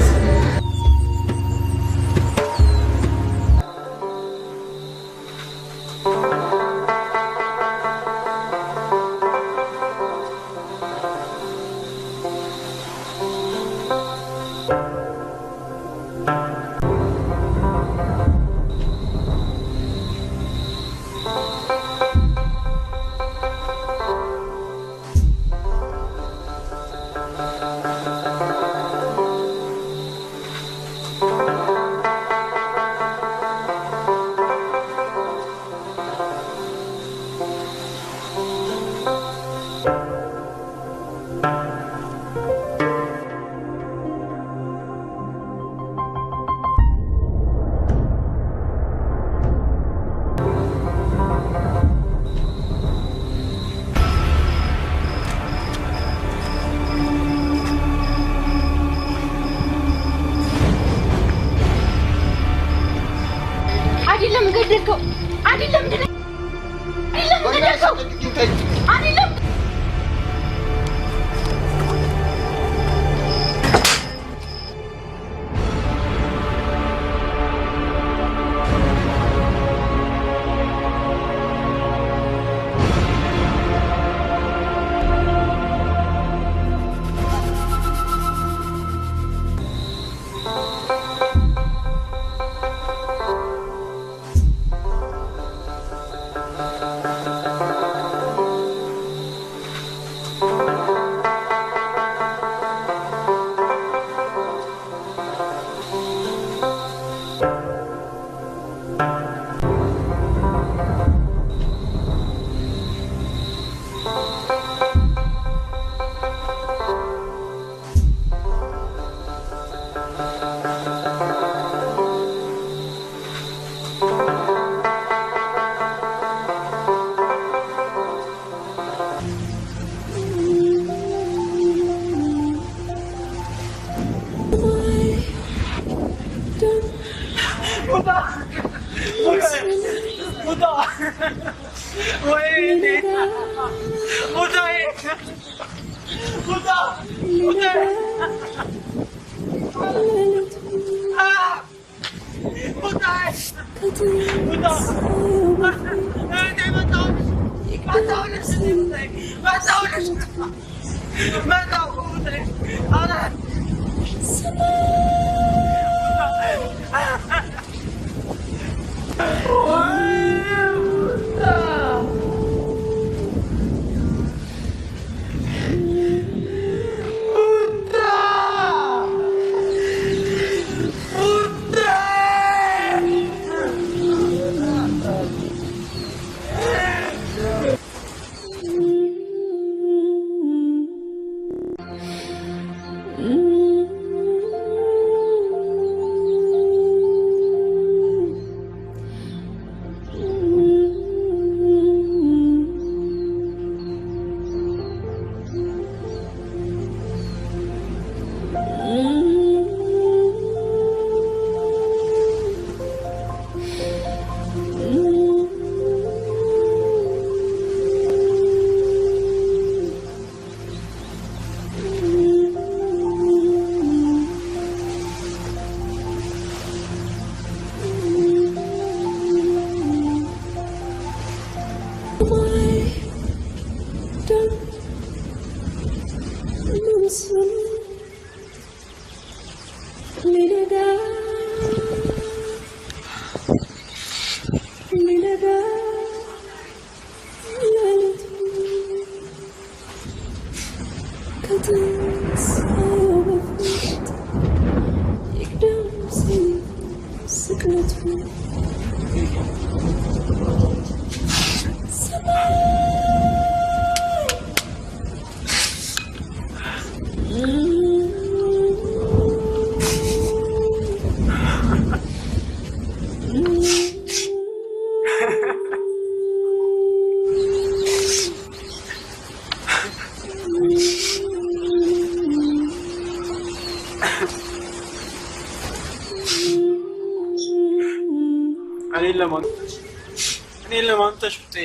እኔን ለማንተሽ ብጤ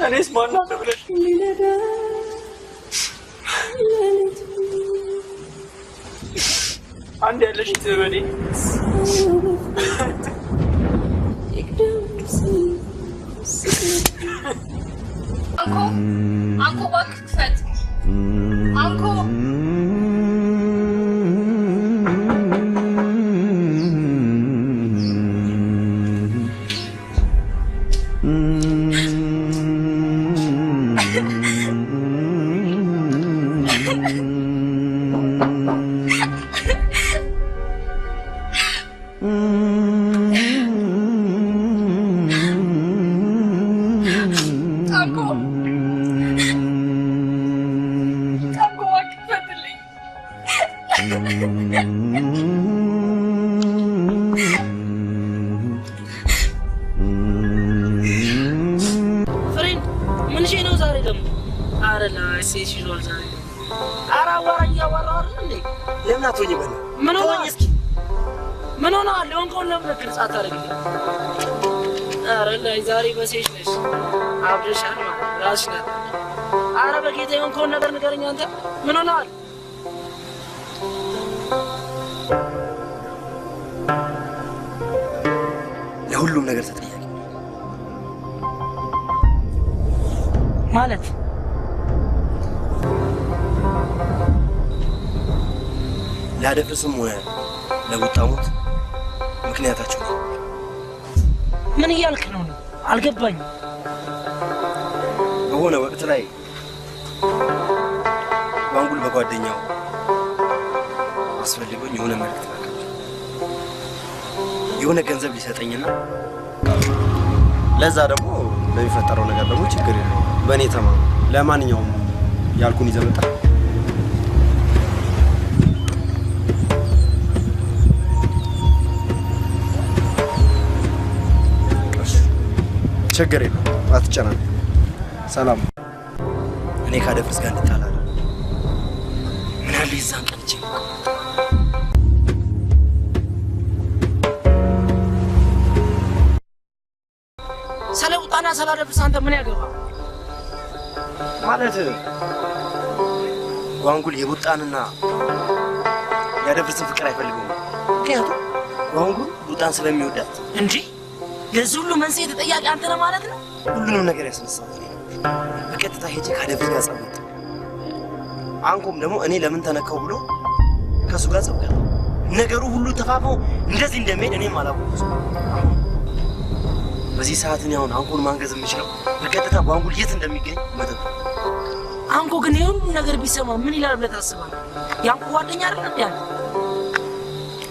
እኔስ ማን ነው ብለሽ አንድ ያለሽ ትበኔ አንኮ እባክህ ክፈት አንኮ ፍሬንድ ምን ሺህ ነው ዛሬ ደግሞ? አረ ላይ ሴሽ ይዟል ዛሬ። አረ አዋራኝ ያዋራው አይደል እንዴ? ለምን አትሆኝ በለ ምን ሆነ እስኪ ምን ሆነ አለውን ኮን ለምን ግልጽ አታደርግልኝ? አረ ላይ ዛሬ በሴሽ ነሽ አብደሻል ማለት ራስሽ ናት። አረ በጌታ ይሁን ኮን ነገር ንገረኝ አንተ ምን ሆነሃል? ለሁሉም ነገር ተጠያቂ ማለት ላደፍርስም ሆነ ለቡጣሙት ምክንያታቸው ነው። ምን እያልክ ነው? አልገባኝም። በሆነ ወቅት ላይ ዋንጉል በጓደኛው አስፈልጎኝ የሆነ መልዕክት ላከ። የሆነ ገንዘብ ሊሰጠኝና ለዛ ደግሞ በሚፈጠረው ነገር ደግሞ ችግር የለውም በእኔ ተማም። ለማንኛውም ያልኩን ይዘህ መጣ። ችግር የለም አትጨናነቅ። ሰላም። እኔ ካደፍርስ ጋር እንጣላለን። ምን አለ ይዛን ቀን ሰለውጣና ሰላደፍርስ አንተ ምን ያገባ ማለት ዋንጉል የቡጣንና ያደፍርስን ፍቅር አይፈልግም። ምክንያቱም ዋንጉል ቡጣን ስለሚወዳት እንጂ ለዚህ ሁሉ መንስኤ ተጠያቂ አንተ ነህ ማለት ነው። ሁሉንም ነገር ያስነሳው በቀጥታ ሄጄ ካደፍርስ ጋር ጸብኩት። አንኮም ደግሞ እኔ ለምን ተነካው ብሎ ከሱ ጋር ጸብኩት። ነገሩ ሁሉ ተፋፋው እንደዚህ እንደሚሄድ እኔም አላወቅኩም። በዚህ ሰዓት እኔ አሁን አንኮን ማንገዝ የምችለው በቀጥታ ዋንጉል የት እንደሚገኝ መጠጥ። አንኮ ግን የሁሉ ነገር ቢሰማ ምን ይላል ብለህ ታስባለህ? የአንኮ ጓደኛ አይደል እንዴ አንተ?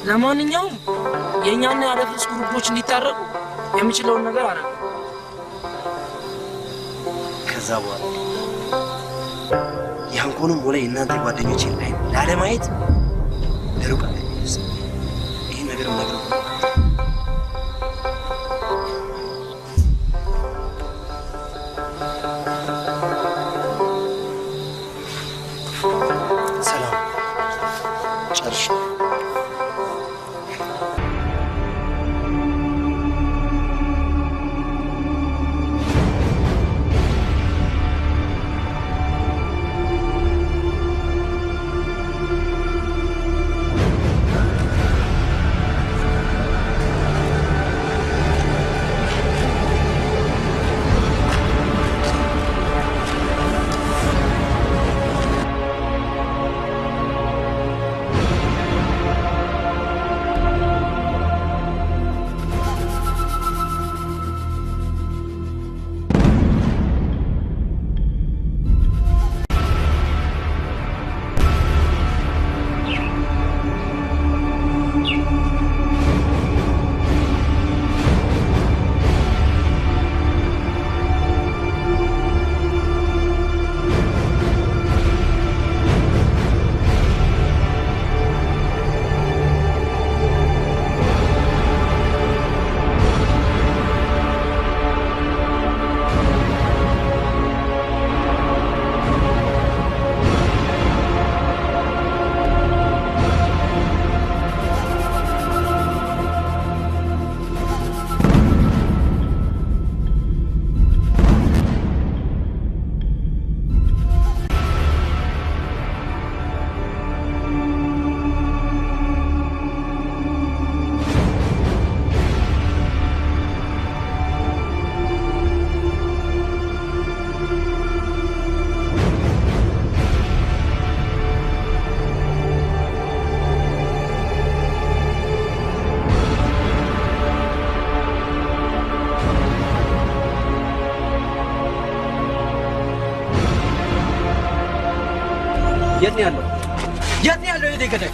ለማንኛውም የእኛና ያደፍርስ ግሩፖች እንዲታረቁ የሚችለውን ነገር አደረገ። ከዛ በኋላ ያንኮንም ሆነ የእናንተ ጓደኞችን አይን ላለማየት ለሩቅ አለ። ይህን ነገርም ነግረው ሰላም ጨርሽ። የት ነው ያለው? የት ነው ያለው? የት ገዳይ?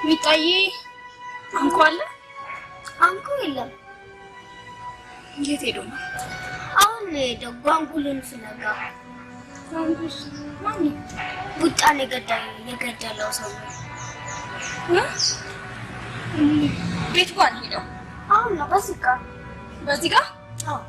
ሚጣዬ አንኮ አለ? አንኮ የለም። የት ሄዶ ነው? አሁን ሄደው ጓንጉልን ፍለጋ። ጓንጉል ማን? ቡጣን የገደለው ሰው ነው። ቤት ጋር ሄደው? አሁን ነው በዚህ ጋር? አዎ።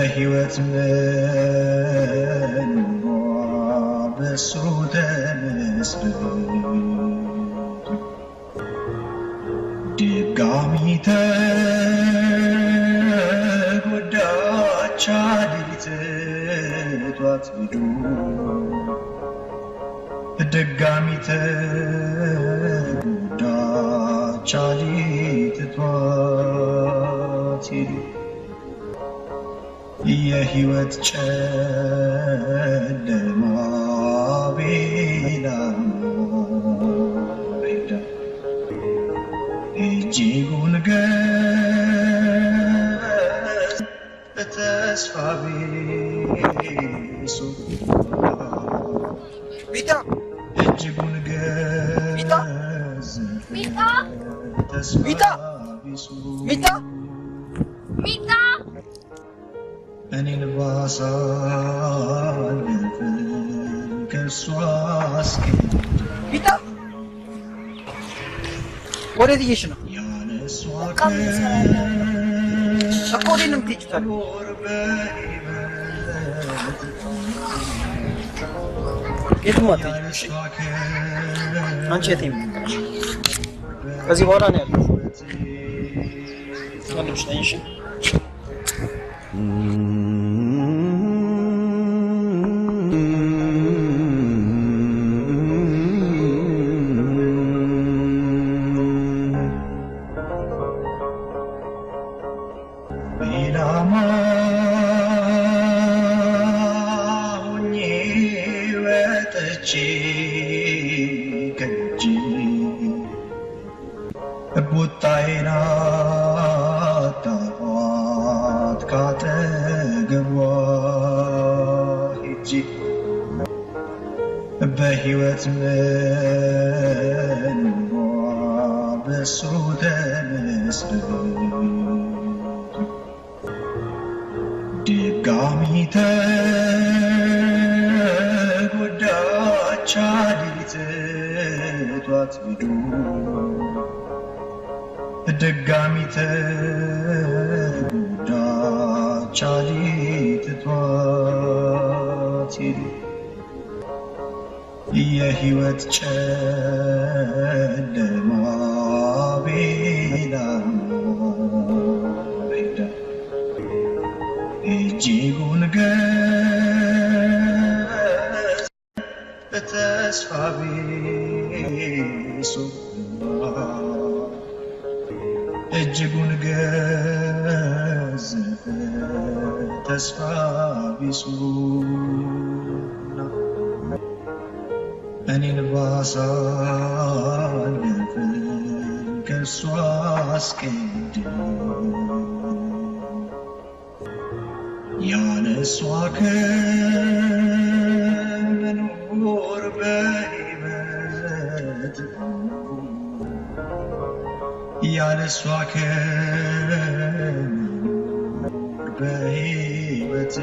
የህይወት መኖሯ በሱ ተመስርቶ ድጋሚ ተጎዳች አዲት ትቷት ሄዱ ድጋሚ ተጎዳች አዲት ትቷት ሄዱ የህይወት ጨለማ ቤላ ሄዳ እጅጉን በተስፋ ቢሱ ቢታ እጅጉን ቢታ ቢታ ሚጣ እኔን ባሳልፍን ከሷ ቢታ ወዴት እየሽ ነው? ያነሷ እኮ ወዴት ነው የምትሄጂው? የትም አትሄጂም። አንቺ የት የምትሄጂ? ከዚህ በኋላ ነው ያለው ወንድምሽ ነኝ። እሺ ቡጣዬን አጣኋት ካጠገቧ ሄጄ በሕይወት መኖሯ በሱ ተመስርቶ ድጋሚ ተጎዳች አዲት ትቷት ሄዱ ድጋሚ ተጎዳች አዲት ትቷት ሄዱ የህይወት ጨለማ ቤላ ሄዳ እጅጉን በተስፋ ቢሱ እጅጉን ገዘፈ ተስፋ ቢሱ እኔን ባሳልፍን ከሷ አስቀድሞ ያለሷ ከመኖር በሕይወት ያለሷ ከመኖር በሕይወት